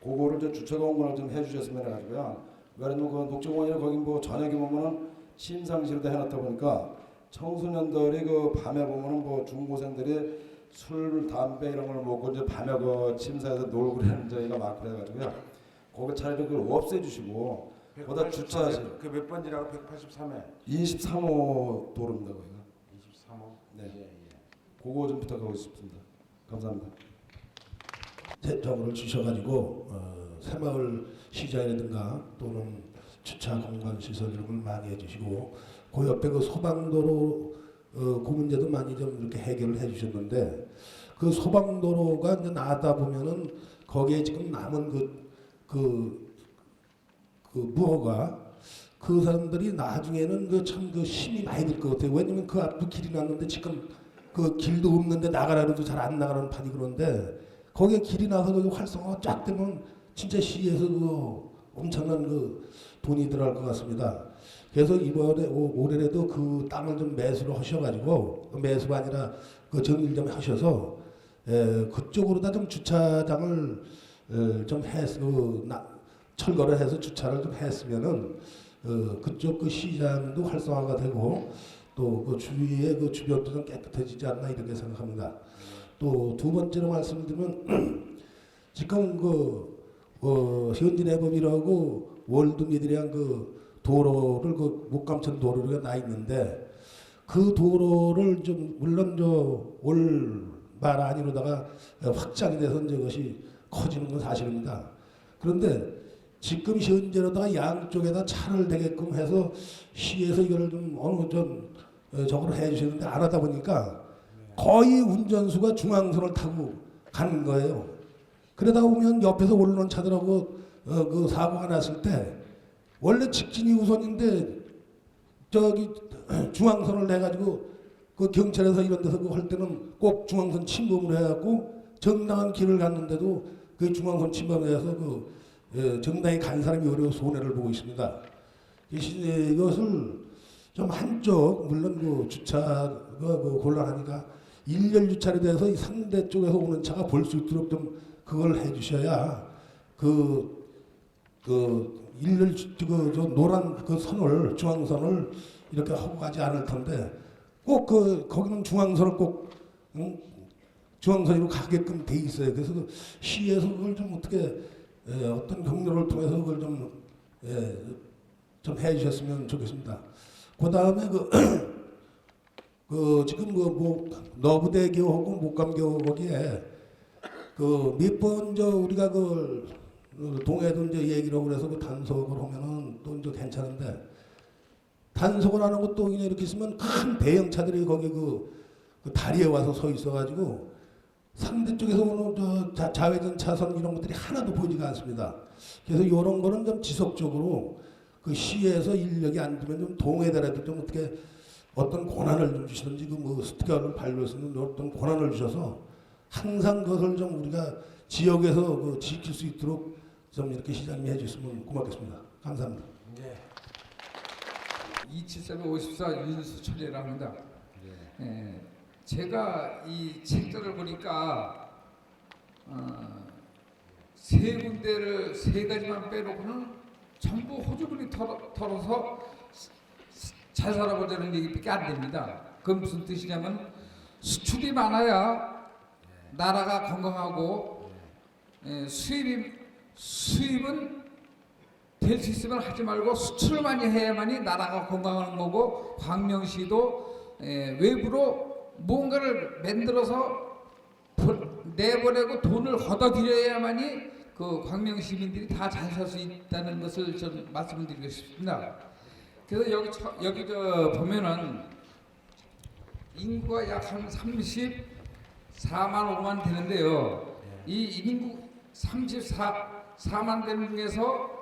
L: 그거를 주차 공간을 좀 해주셨으면 해가지고요. 왜냐면 그 녹조 공간이나 거기 저녁에 보면은 심상시로도 해놨다 보니까 청소년들이 밤에 보면은 중고생들이 술, 담배 이런 걸 먹고 이제 밤에 침사에서 놀고 그러는 저희가 많고 그래가지고요. 거기 차라리 그걸 없애주시고 거기다 주차하시고.
D: 그 몇 번지라고 183에?
L: 23호 도로입니다. 거기가.
D: 23호?
L: 네. 그거 좀 부탁하고 싶습니다. 감사합니다.
M: 대정을 주셔가지고 새마을 시장이라든가 또는 주차 공간 시설 이런 걸 많이 해주시고 그 옆에 그 소방도로 그 문제도 많이 좀 이렇게 해결을 해주셨는데 그 소방도로가 이제 나다 보면은 거기에 지금 남은 그 무허가 그 사람들이 나중에는 참 힘이 많이 들 것 같아요. 왜냐면 그 앞도 길이 났는데 지금 그 길도 없는데 나가라 해도 잘 안 나가는 판이 그런데 거기에 길이 나서 활성화가 쫙 되면 진짜 시에서 엄청난 돈이 들어갈 것 같습니다. 그래서 이번에 올해라도 그 땅을 좀 매수를 하셔가지고 매수가 아니라 정리를 좀 하셔서 그쪽으로다 좀 주차장을 좀 해서 철거를 해서 주차를 좀 했으면은 그쪽 시장도 활성화가 되고 또 주위의 주변도 좀 깨끗해지지 않나 이렇게 생각합니다. 또 두 번째로 말씀드리면 지금 현진해법이라고 월드미들이랑 도로를 목감천 도로가 나 있는데 그 도로를 좀 물론 올 말 안이로다가 확장이 돼서 이것이 커지는 건 사실입니다. 그런데 지금 현재로다가 양쪽에다 차를 대게끔 해서 시에서 이걸 좀 어느 저걸 해주시는데 안 하다 보니까 거의 운전수가 중앙선을 타고 가는 거예요. 그러다 보면 옆에서 오르는 차들하고 사고가 났을 때 원래 직진이 우선인데 중앙선을 내가지고 경찰에서 이런 데서 할 때는 꼭 중앙선 침범을 해갖고 정당한 길을 갔는데도 그 중앙선 침범을 해서 정당히 간 사람이 오히려 손해를 보고 있습니다. 이것을 좀 한쪽 물론 그 주차가 그 곤란하니까 일렬 주차에 대해서 이 상대 쪽에서 오는 차가 볼 수 있도록 좀 그걸 해주셔야 그 일렬 저 노란 그 선을 중앙선을 이렇게 하고 가지 않을 텐데 꼭 거기는 중앙선을 꼭 중앙선으로 가게끔 돼 있어요. 그래서 그 시에서 그걸 좀 어떻게 어떤 경로를 통해서 그걸 좀 해주셨으면 좋겠습니다. 그 다음에 지금 뭐 너부대교하고 목감교 거기에 몇 번 우리가 동해도 이제 얘기를 하고 그래서 단속을 하면은 또 이제 괜찮은데 단속을 안 하고 또 그냥 이렇게 있으면 큰 대형차들이 거기 그 다리에 와서 서 있어가지고 상대 쪽에서 오는 좌회전 차선 이런 것들이 하나도 보이지가 않습니다. 그래서 이런 거는 좀 지속적으로 그 시에서 인력이 안 되면 좀 동해더라도 좀 어떻게 어떤 권한을 좀 주시는지 뭐 스티커를 발굴할 수 있는 어떤 권한을 주셔서 항상 그것을 좀 우리가 지역에서 지킬 수 있도록 좀 이렇게 시장님이 해주셨으면 고맙겠습니다. 감사합니다.
D: 네.
N: 2754 윤수철이라고 합니다. 제가 이 책들을 보니까 세 군데를 세 가지만 빼놓고는 전부 호주분이 털어서 잘 살아보자는 얘기밖에 안 됩니다. 그건 무슨 뜻이냐면 수출이 많아야 나라가 건강하고 수입은 될 수 있으면 하지 말고 수출을 많이 해야만이 나라가 건강한 거고 광명시도 외부로 뭔가를 만들어서 내보내고 돈을 걷어들여야만이 그 광명 시민들이 다 잘 살 수 있다는 것을 좀 말씀을 드리고 싶습니다. 그래서 여기 보면은 인구가 약 한 34만 5만 되는데요. 이 인구 34만 되는 중에서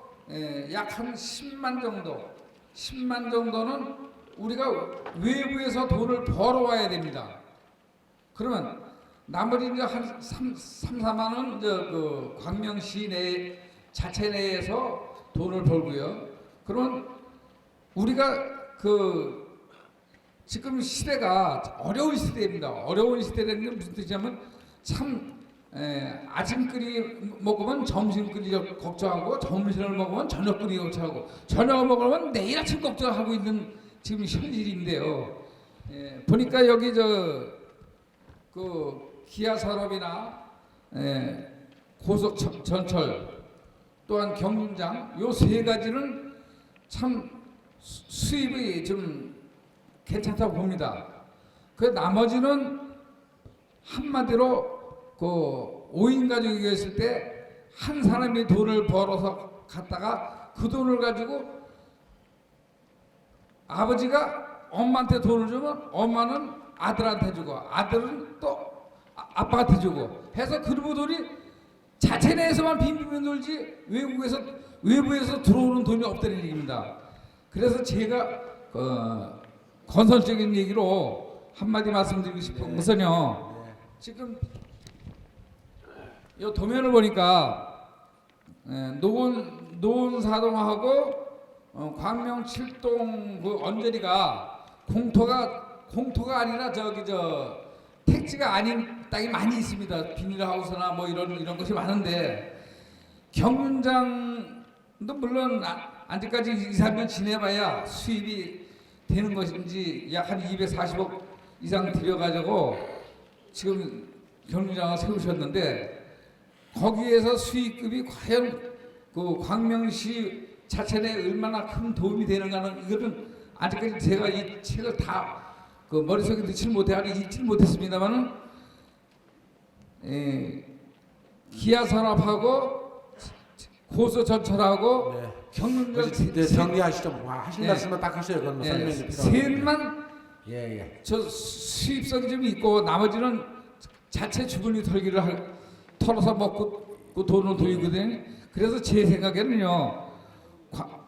N: 약 한 10만 정도는 우리가 외부에서 돈을 벌어와야 됩니다. 그러면 나머지 이제 한 4만은 그 광명시 내 자체 내에서 돈을 벌고요. 그러면 우리가 지금 시대가 어려운 시대입니다. 어려운 시대라는 게 무슨 뜻이냐면 참 아침 끓이 먹으면 점심 끓이 걱정하고 점심을 먹으면 저녁 끓이 걱정하고 저녁을 먹으면 내일 아침 걱정하고 있는 지금 현실인데요. 보니까 여기 기아 산업이나 고속 전철 또한 경륜장 요 세 가지는 참 수입이 좀 괜찮다고 봅니다. 그 나머지는 한마디로 5인 가족이 있을 때 한 사람이 돈을 벌어서 갔다가 그 돈을 가지고 아버지가 엄마한테 돈을 주면 엄마는 아들한테 주고 아들은 또 아빠한테 주고 해서 그 돈이 자체 내에서만 빈빈 돌지 외부에서 들어오는 돈이 없다는 얘기입니다. 그래서 제가 건설적인 얘기로 한마디 말씀드리고 싶은 것은요. 지금 이 도면을 보니까 노원사동하고 광명 7동 그 언저리가 공토가 아니라 택지가 아닌 땅이 많이 있습니다. 비닐하우스나 뭐 이런 것이 많은데 경륜장도 물론 아직까지 2, 3년 지내봐야 수입이 되는 것인지 약 한 240억 이상 들여가지고 지금 경륜장을 세우셨는데 거기에서 수익금이 과연 그 광명시 자체 내에 얼마나 큰 도움이 되는가는 이거는 아직까지 제가 이 책을 다 그 머릿속에 넣지 못해가지고 읽지 못했습니다만은 기아 산업하고 고소 전철하고 경륜장
D: 정리하시죠. 하실 말씀만 딱 하셔요. 그건 설명이 필요합니다.
N: 셋만 저 수입성이 좀 있고 나머지는 자체 주머니 털어서 먹고 그 돈을 돌리거든요. 그래서 제 생각에는요,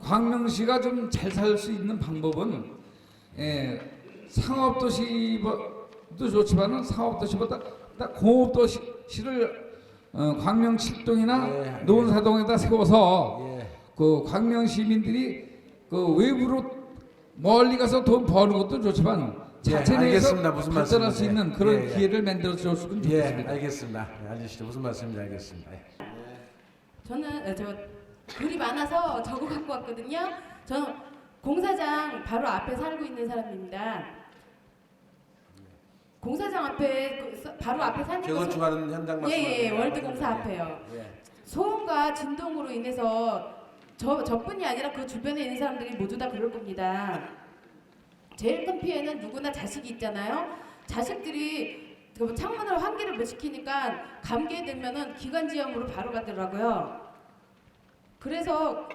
N: 광명시가 좀 잘 살 수 있는 방법은 상업도시도 좋지만은 상업도시보다 공업도시를 광명 7동이나 노원사동에다 세워서 그 광명 시민들이 그 외부로 멀리 가서 돈 버는 것도 좋지만 자체 내에서
D: 알겠습니다. 무슨
N: 발전할 수
D: 말씀인지.
N: 있는 그런
D: 예, 예.
N: 기회를 만들어 줬으면
D: 예,
N: 좋겠습니다.
D: 알겠습니다. 알겠습니다. 무슨 말씀인지 알겠습니다.
O: 저는 저 글이 많아서 적어 갖고 왔거든요. 저는 공사장 바로 앞에 살고 있는 사람입니다. 공사장 앞에 바로 앞에 사니까
D: 재건축하는 현장 말씀하시는
O: 예,
D: 거예요?
O: 월드공사 앞에요.
D: 예.
O: 소음과 진동으로 인해서 저뿐이 아니라 그 주변에 있는 사람들이 모두 다 그럴 겁니다. 제일 큰 피해는 누구나 자식이 있잖아요. 자식들이 그 창문을 환기를 못 시키니까 감기에 들면은 기관지염으로 바로 가더라고요. 그래서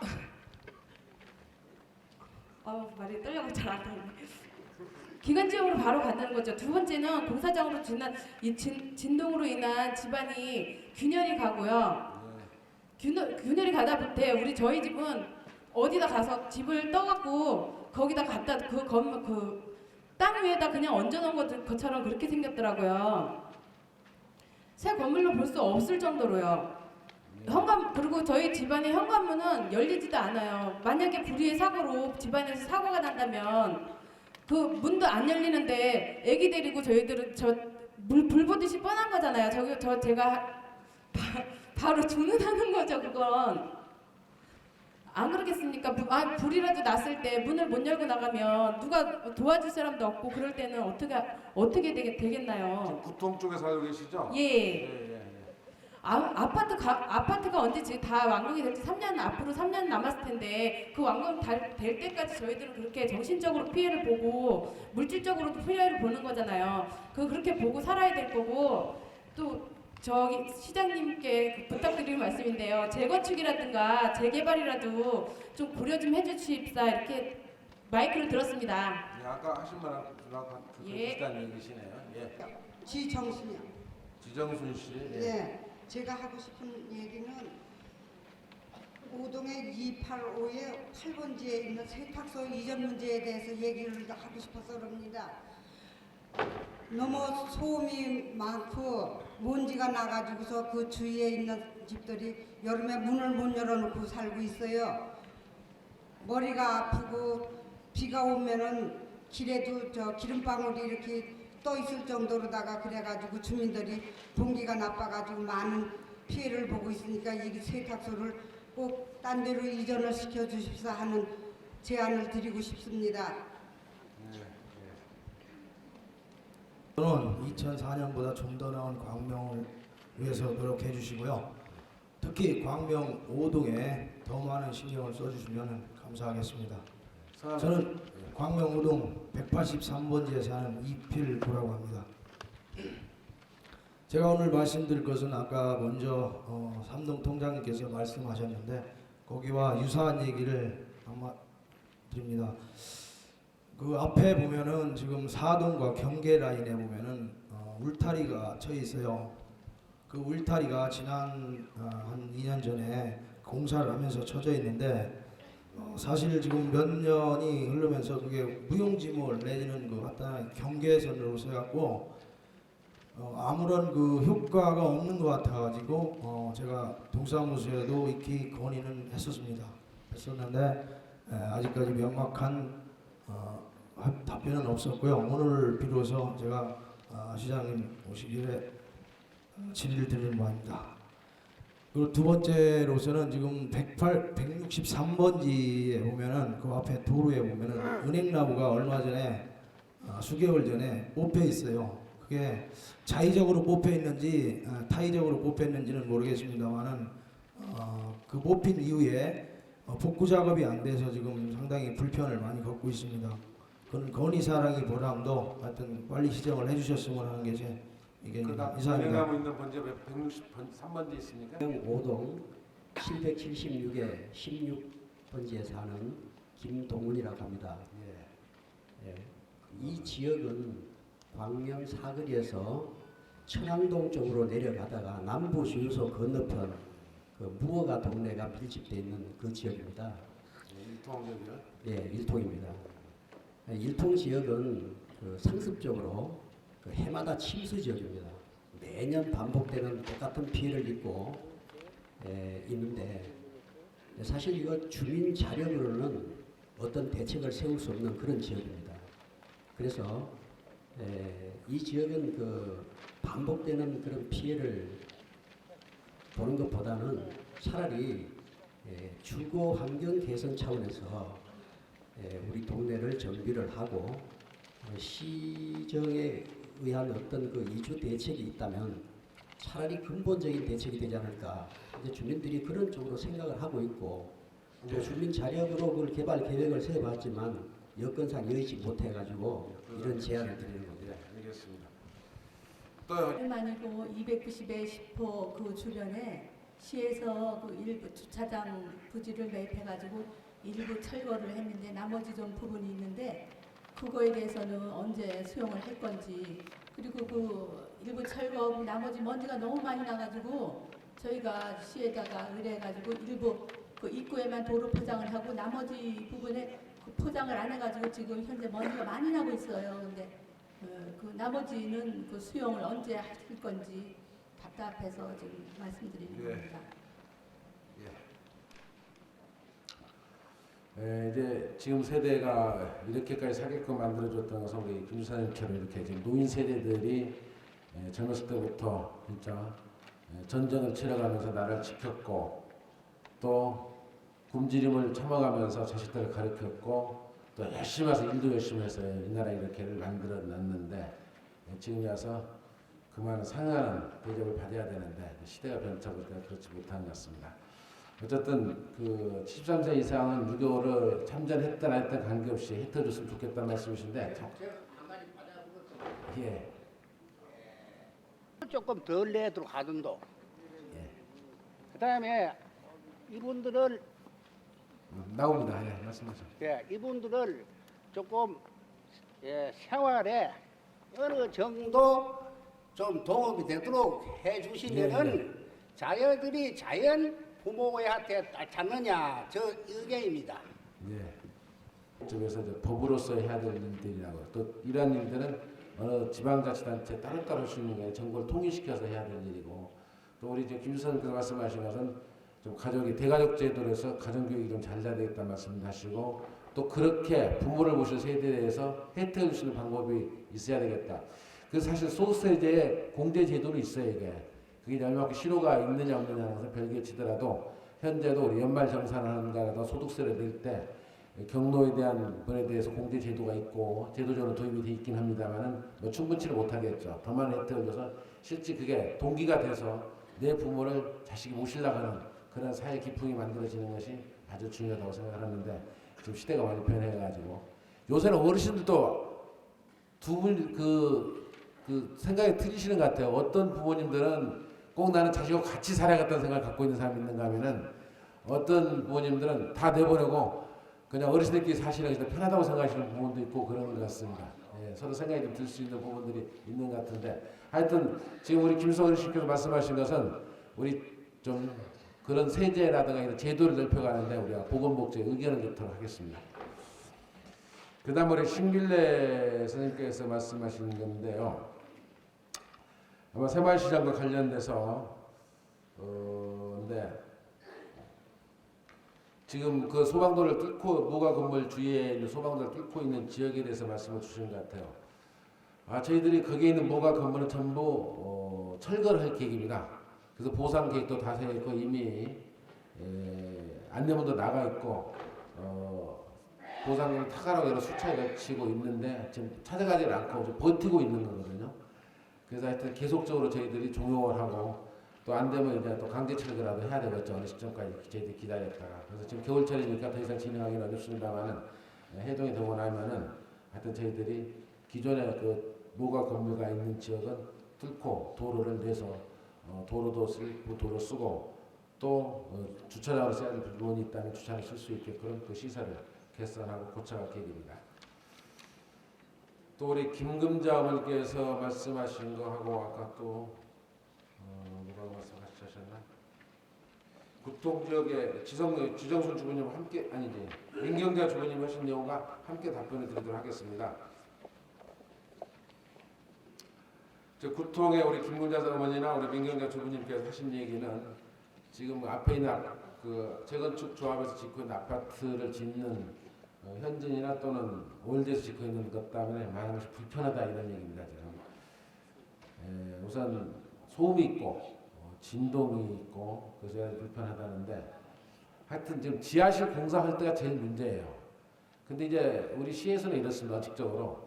O: 말이 떨려서 잘 안 나오네. 기관지염으로 바로 간다는 거죠. 두 번째는 공사장으로 지난 이 진동으로 인한 집안이 균열이 가고요. 균열이 가다 못해 우리 저희 집은 어디다 가서 집을 떠갖고 거기다 갖다 그 땅 위에다 그냥 얹어놓은 것처럼 그렇게 생겼더라고요. 새 건물로 볼 수 없을 정도로요. 그리고 저희 집안의 현관문은 열리지도 않아요. 만약에 불의의 사고로 집안에서 사고가 난다면 그 문도 안 열리는데 애기 데리고 저희들은 불 보듯이 뻔한 거잖아요. 제가 바로 주문하는 거죠. 그건 안 그러겠습니까? 불이라도 났을 때 문을 못 열고 나가면 누가 도와줄 사람도 없고 그럴 때는 어떻게 되겠나요?
D: 구통 쪽에 살고 계시죠?
O: 예. 아파트가 언제 다 완공이 될지 3년 앞으로 3년 남았을 텐데 그 완공 될 때까지 저희들은 그렇게 정신적으로 피해를 보고 물질적으로도 피해를 보는 거잖아요. 그렇게 보고 살아야 될 거고 또 저기 시장님께 부탁드리는 말씀인데요. 재건축이라든가 재개발이라도 좀 고려 좀 해주십사 이렇게 마이크를 들었습니다.
D: 예, 아까 하신 말하고 비슷한 얘기시네요. 예.
P: 지정순이요.
D: 지정순 씨.
P: 예. 제가 하고 싶은 얘기는 오동의 285의 8번지에 있는 세탁소 이전 문제에 대해서 얘기를 하고 싶어서 그럽니다. 너무 소음이 많고 먼지가 나가지고서 그 주위에 있는 집들이 여름에 문을 못 열어놓고 살고 있어요. 머리가 아프고 비가 오면은 길에도 기름방울이 이렇게 떠 있을 정도로다가 그래가지고 주민들이 공기가 나빠가지고 많은 피해를 보고 있으니까 이 세탁소를 꼭 딴 데로 이전을 시켜 주십사 하는 제안을 드리고 싶습니다.
L: 저는 2004년보다 좀 더 나은 광명을 위해서 노력해 주시고요. 특히 광명 5동에 더 많은 신경을 써주시면 감사하겠습니다. 저는 광명 5동 183번지에 사는 이필구라고 합니다. 제가 오늘 말씀드릴 것은 아까 먼저 삼동 통장님께서 말씀하셨는데 거기와 유사한 얘기를 아마 드립니다. 그 앞에 보면은 지금 사동과 경계 라인에 보면은 울타리가 쳐 있어요. 그 울타리가 지난 한 2년 전에 공사를 하면서 쳐져 있는데 사실 지금 몇 년이 흐르면서 그게 무용지물 내지는 그 갖다 경계선으로 써갖고 아무런 그 효과가 없는 것 같아가지고 제가 동사무소에도 익히 건의는 했었는데 아직까지 명확한 답변은 없었고요. 오늘 비로소 제가 시장님 오시길래 질의를 드리는 바입니다. 그리고 두 번째로서는 지금 163번지에 보면은 그 앞에 도로에 보면은 은행나무가 얼마 전에 수개월 전에 뽑혀 있어요. 그게 자의적으로 뽑혀 있는지 타의적으로 뽑혀 있는지는 모르겠습니다만은 그 뽑힌 이후에 복구 작업이 안 돼서 지금 상당히 불편을 많이 겪고 있습니다. 그건 건의사랑이 보람도 하여튼 빨리 시정을 해주셨으면 하는 게 제 의견입니다. 이상입니다.
D: 은행나무 있는 번지에 163번지 있습니까?
E: 5동 776에 16번지에 사는 김동훈이라고 합니다. 이 지역은 광명 사거리에서 청양동 쪽으로 내려가다가 남부 주유소 건너편 그 무허가 동네가 밀집되어 있는 그 지역입니다.
D: 일통역이요?
E: 네, 일통입니다. 일통 지역은 그 상습적으로 그 해마다 침수 지역입니다. 매년 반복되는 똑같은 피해를 입고 있는데 사실 이거 주민 자력으로는
H: 어떤 대책을 세울 수 없는 그런 지역입니다. 그래서 이 지역은 그 반복되는 그런 피해를 보는 것보다는 차라리 주거 환경 개선 차원에서 우리 동네를 정비를 하고 시정에 의한 어떤 그 이주 대책이 있다면 차라리 근본적인 대책이 되지 않을까. 이제 주민들이 그런 쪽으로 생각을 하고 있고 또 주민 자력으로 그 개발 계획을 세워봤지만 여건상 여의치 못해가지고 이런 제안을 드리는 겁니다.
D: 알겠습니다.
Q: 얼마니고 290에 10호 그 주변에 시에서 그 일부 주차장 부지를 매입해가지고 일부 철거를 했는데 나머지 좀 부분이 있는데 그거에 대해서는 언제 수용을 할 건지 그리고 그 일부 철거 나머지 먼지가 너무 많이 나가지고 저희가 시에다가 의뢰해가지고 일부 그 입구에만 도로 포장을 하고 나머지 부분에 그 포장을 안 해가지고 지금 현재 먼지가 많이 나고 있어요. 근데 그 나머지는 그 수용을 언제 하실 건지 답답해서 지금 말씀드리는 겁니다.
D: 이제 지금 세대가 이렇게까지 살게끔 만들어줬던 것은 우리 김주사님처럼 이렇게 지금 노인 세대들이 젊었을 때부터 진짜 전쟁을 치러가면서 나라를 지켰고 또 굶주림을 참아가면서 자식들을 가르쳤고 또 열심히 해서 일도 열심히 해서 이 나라 이렇게를 만들어 놨는데 지금 와서 그 많은 상하는 대접을 받아야 되는데 시대가 변하고 그렇지 못한 것 같습니다. 어쨌든 그 73세 이상은 6.25를 참전했든 안 했든 관계없이 혜택을 줬으면 좋겠다는 말씀이신데 예.
H: 조금 덜 내도록 하던도. 그다음에 이분들을
D: 나옵니다. 예, 말씀하세요.
H: 이분들을 조금 생활에 어느 정도 좀 도움이 되도록 해주시면은 자녀들이 자연 부모한테 찾느냐 저 의견입니다.
D: 예. 쪽에서 법으로서 해야 될 일들이라고 또 이러한 일들은 어느 지방자치단체 따로따로 할 수 있는 게 정보를 통일시켜서 해야 될 일이고 또 우리 이제 김주선님께서 말씀하신 것은 좀 가족이 대가족 제도로서 가정교육이 좀 잘 돼야 되겠다는 말씀을 하시고 또 그렇게 부모를 모신 세대에 대해서 혜택을 주시는 방법이 있어야 되겠다. 그래서 사실 소득세제에 공제 제도는 있어요 이게. 그게 얼마큼 실효가 있느냐 없느냐는 것은 별개 치더라도 현재도 우리 연말 정산하는 거라도 소득세를 낼 때 경로에 대한 분에 대해서 공제 제도가 있고 제도적으로 도입이 돼 있긴 합니다만은 뭐 충분치를 못하겠죠. 더 많은 혜택을 줘서 실제 그게 동기가 돼서 내 부모를 자식이 모시려고 하는 그런 사회 기풍이 만들어지는 것이 아주 중요하다고 생각하는데 지금 시대가 많이 변해가지고 요새는 어르신들도 두 분 그 생각이 틀리시는 것 같아요. 어떤 부모님들은 꼭 나는 자식하고 같이 살아야겠다는 생각을 갖고 있는 사람이 있는가 하면은 어떤 부모님들은 다 내보내고 그냥 어르신들끼리 사시는 게 편하다고 생각하시는 부모도 있고 그런 것 같습니다. 예, 서로 생각이 좀 들 수 있는 부분들이 있는 것 같은데 하여튼 지금 우리 김수석 어르신께서 말씀하신 것은 우리 좀 그런 세제라든가 이런 제도를 넓혀가는데 우리가 보건복지에 의견을 넣도록 하겠습니다. 그 다음 우리 신길래 선생님께서 말씀하신 건데요. 아마 새마을시장과 관련돼서 지금 그 소방도를 뚫고 무가 건물 주위에 있는 소방도를 뚫고 있는 지역에 대해서 말씀을 주신 것 같아요. 저희들이 거기에 있는 무가 건물은 전부 철거를 할 계획입니다. 그래서 보상 계획도 다 세 있고 이미 안내문도 나가 있고 보상금을 타가라고 여러 수차에 걸치고 있는데 지금 찾아가지 않고 좀 버티고 있는 거거든요. 그래서 하여튼 계속적으로 저희들이 종용을 하고 또 안 되면 이제 또 강제 철거라도 해야 되겠죠. 어느 시점까지 저희들이 기다렸다가. 그래서 지금 겨울철이니까 더 이상 진행하기는 어렵습니다만은 해동이 되고 나면은 하여튼 저희들이 기존에 그 모가 건물가 있는 지역은 뚫고 도로를 내서 도로도 쓰고 도로 쓰고 또 주차장으로 써야 될 부분이 있다면 주차를 쓸 수 있게끔 그 시설을 개선하고 고쳐갈 계획입니다. 또 우리 김금자 어머니께서 말씀하신 거하고 아까 또 누가 말씀하셨나? 구통지역의 지정순 주부님 함께 아니지 민경자 주부님 하신 내용과 함께 답변을 드리도록 하겠습니다. 구통의 우리 김금자 어머니나 우리 민경자 주부님께서 하신 얘기는 지금 앞에 있는 그 재건축 조합에서 짓고 있는 아파트를 짓는 현진이나 또는 월드에서 짓고 있는 것 때문에 많은 것이 불편하다 이런 얘기입니다. 지금. 우선 소음이 있고 진동이 있고 그래서 불편하다는데 하여튼 지금 지하실 공사할 때가 제일 문제예요. 근데 이제 우리 시에서는 이렇습니다. 원칙적으로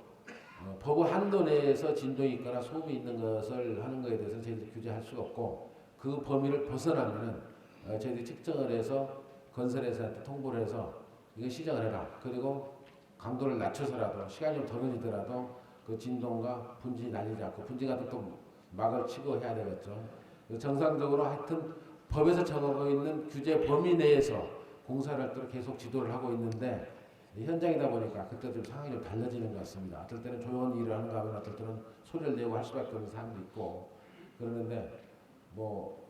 D: 법의 한도 내에서 진동이 있거나 소음이 있는 것을 하는 것에 대해서는 저희들이 규제할 수가 없고 그 범위를 벗어나면은 저희들이 측정을 해서 건설회사한테 통보를 해서 이거 시정을 해라. 그리고 강도를 낮춰서라도 시간이 좀 더 걸리더라도 그 진동과 분진이 날리지 않고 분진 같은 또 막을 치고 해야 되겠죠. 정상적으로 하여튼 법에서 정하고 있는 규제 범위 내에서 공사를 할 때로 계속 지도를 하고 있는데 현장이다 보니까 그때 좀 상황이 좀 달라지는 것 같습니다. 어떨 때는 조용한 일을 하는가 하면 어떨 때는 소리를 내고 할 수밖에 없는 사람도 있고 그러는데 뭐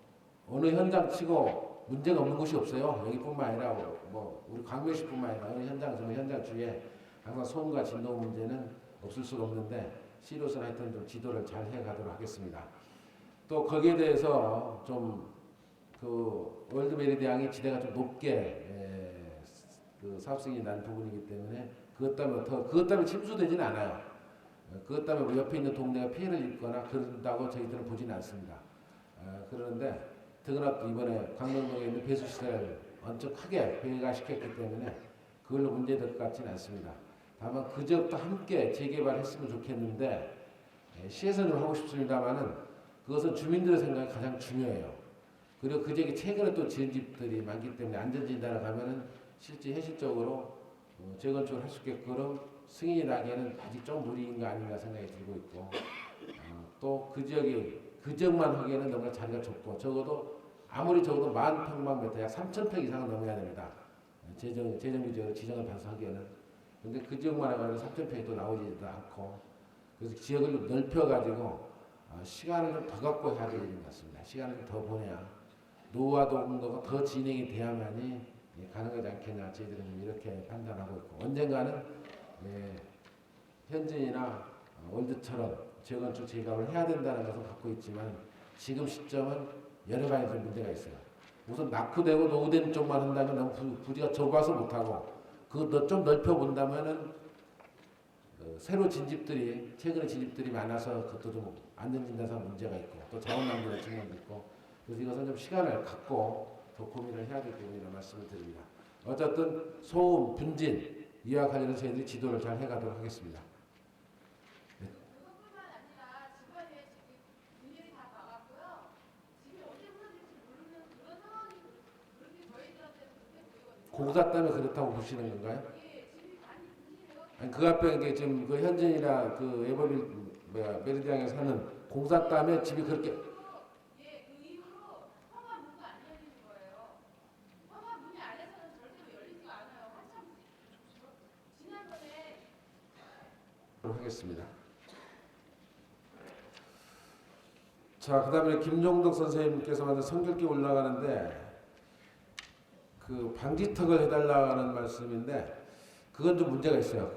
D: 어느 현장 치고 문제가 없는 곳이 없어요. 여기뿐만 아니라 뭐 우리 광명시뿐만 아니라 어느 현장 저 현장 주위에 항상 소음과 진동 문제는 없을 수가 없는데 시로서는 하여튼 좀 지도를 잘 해가도록 하겠습니다. 또 거기에 대해서 좀 그 월드메리디앙이 지대가 좀 높게 그 사업성이 난 부분이기 때문에 그것 때문에 침수되지는 않아요. 그것 때문에 뭐 옆에 있는 동네가 피해를 입거나 그런다고 저희들은 보지는 않습니다. 그런데 더구나 또 이번에 광명동에 있는 배수시설을 엄청 크게 배가시켰기 때문에 그걸로 문제될 것 같지는 않습니다. 다만 그 지역도 함께 재개발했으면 좋겠는데 시에서는 하고 싶습니다만은 그것은 주민들의 생각이 가장 중요해요. 그리고 그 지역에 최근에 또 지은 집들이 많기 때문에 안전진단을 가면은 실제 현실적으로 재건축을 할 수 있게끔 승인이 나기에는 아직 좀 무리인 거 아닌가 생각이 들고 있고 또 그 지역이 그 지역만 하기에는 너무나 자리가 좁고 적어도 아무리 적어도 10,000평방미터 약 3,000평 이상은 넘어야 됩니다. 재정규적으로 지정을 발송하기에는. 근데 그 지역만 하면 3,000평이 또 나오지도 않고 그래서 지역을 넓혀가지고 시간을 좀 더 갖고 해야 되는 것 같습니다. 시간을 더 보내야 노후화도 운동가 더 진행이 돼야만이 가능하지 않겠냐 저희들은 이렇게 판단하고 있고 언젠가는 현진이나 월드처럼 재건축 재개발을 해야 된다는 것을 갖고 있지만 지금 시점은 여러 가지 좀 문제가 있어요. 우선 낙후되고 노후된 쪽만 한다면 너무 부지가 좁아서 못하고 그거 좀 넓혀 본다면은 새로 진집들이 최근에 진집들이 많아서 그것도 좀 안전진단상 문제가 있고 또 자원낭비의 측면도 있고 그래서 이것은 좀 시간을 갖고 더 고민을 해야 되기 때문에 말씀을 드립니다. 어쨌든 소음, 분진 이와 관련해서 저희들이 지도를 잘 해가도록 하겠습니다. 네. 공사 때문에 그렇다고 보시는 건가요? 아니, 그 앞에 이게 지금 그 현진이나 그 메리디앙에 사는 공사 때문에 집이 그렇게 하겠습니다. 자, 그다음에 김종덕 선생님께서 만든 성결기 올라가는데 그 방지턱을 해달라는 말씀인데 그건 좀 문제가 있어요.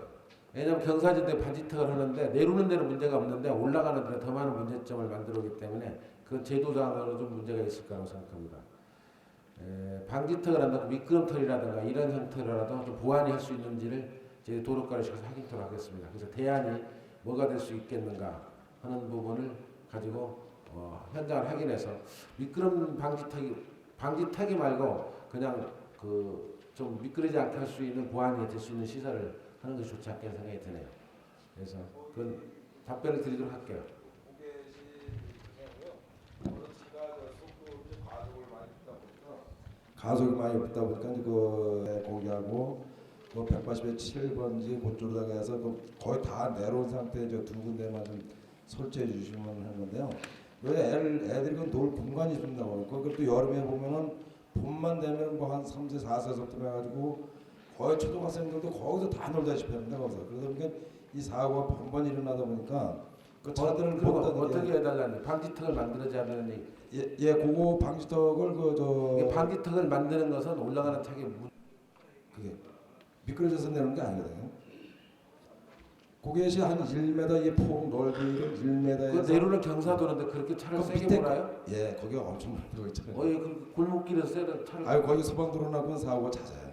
D: 왜냐하면 경사진대 방지턱을 하는데 내려오는 데는 문제가 없는데 올라가는 데는 더 많은 문제점을 만들어오기 때문에 그건 제도상으로 좀 문제가 있을 거라고 생각합니다. 방지턱을 한다고 미끄럼틀이라든가 이런 형태로라도 좀 보완이 할 수 있는지를 저희 도로가루실에서 확인토록 하겠습니다. 그래서 대안이 뭐가 될 수 있겠는가 하는 부분을 가지고 현장을 확인해서 미끄럼 방지턱이 말고 그냥 그 좀 미끄러지 않게 할 수 있는 보완이 될 수 있는 시설을 하는 것이 좋지 않겠는 생각이 드네요. 그래서 그건 답변을 드리도록 할게요.
L: 가속이 많이 없다 보니까 그 거기하고 그 180에 7번지 그쪽으로다가 해서 그 거의 다 내려온 상태에 저 두 군데만 좀 설치해 주시면 하는 건데요. 애들이 그 놀 공간이 있습니다. 그걸 또 여름에 보면은 봄만 되면 뭐 한 3세, 4세부터 해가지고 거의 초등학생들도 거기서 다 놀다시피 합니다. 거기서. 그러다 보니까 이 사고가 번번이 일어나다 보니까 그 차들은
D: 어떻게 해달라는 방지턱을 만들어자는
L: 예, 그거 방지턱을
D: 방지턱을 만드는 것은 올라가는 차게
L: 그게 미끄러져서 내는 게 아니거든요. 그것이 한 1m 이 폭 넓이를 1m에서
D: 그 내로는 경사도는데 그렇게 차를 세게 몰아요?
L: 예, 거기가 엄청 많이 들어있잖아요.
D: 그 골목길에서 세는 차를
L: 아유, 거기 소방도로 나면 사고가 잦아요.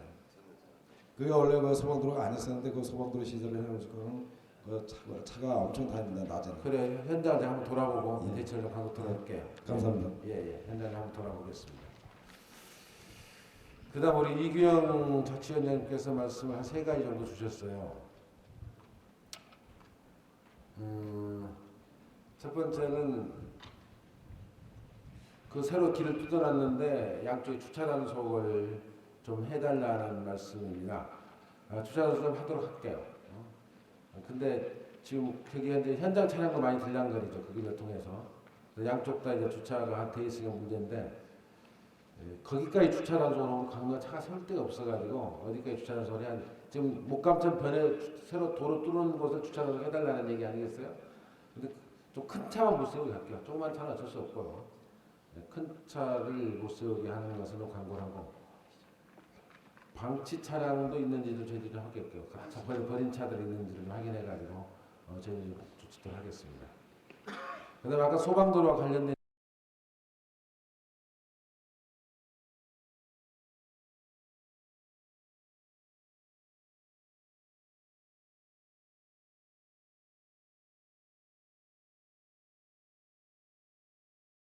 L: 그게 원래 그 소방도로가 안 있었는데 그 소방도로 시설을 해놓으시고는 그 차가 엄청 다닙니다 낮에는.
D: 그래 현장을 한번 돌아보고 대처를 좀 하고 돌아올게요.
L: 감사합니다.
D: 예, 현장을 한번 돌아보겠습니다. 그다음 우리 이규영 자치위원장님께서 말씀을 한 3가지 정도 주셨어요. 첫 번째는 그 새로 길을 뚫어놨는데 양쪽에 주차 단속을 좀 해달라는 말씀입니다. 주차 단속 좀 하도록 할게요. 근데 지금 거기 현재 현장 차량도 많이 들랑거리죠. 그 길을 통해서. 양쪽 다 이제 주차가 돼 있으니까 문제인데 거기까지 주차 단속으로 가면 차가 세울 데가 없어가지고 어디까지 주차 단속을 해야 돼. 지금 목감천 변에 새로 도로 뚫는 곳을 주차 단속 해달라는 얘기 아니겠어요? 근데 좀 큰 차만 못 세우게 할게요. 조그만 차는 어쩔 수 없고요. 큰 차를 못 세우게 하는 것으로 광고를 하고 방치 차량도 있는지도 저희들이 확인할게요. 버린 차들이 있는지를 확인해가지고 저희들이 조치를 하겠습니다. 그다음에 아까 소방도로와 관련된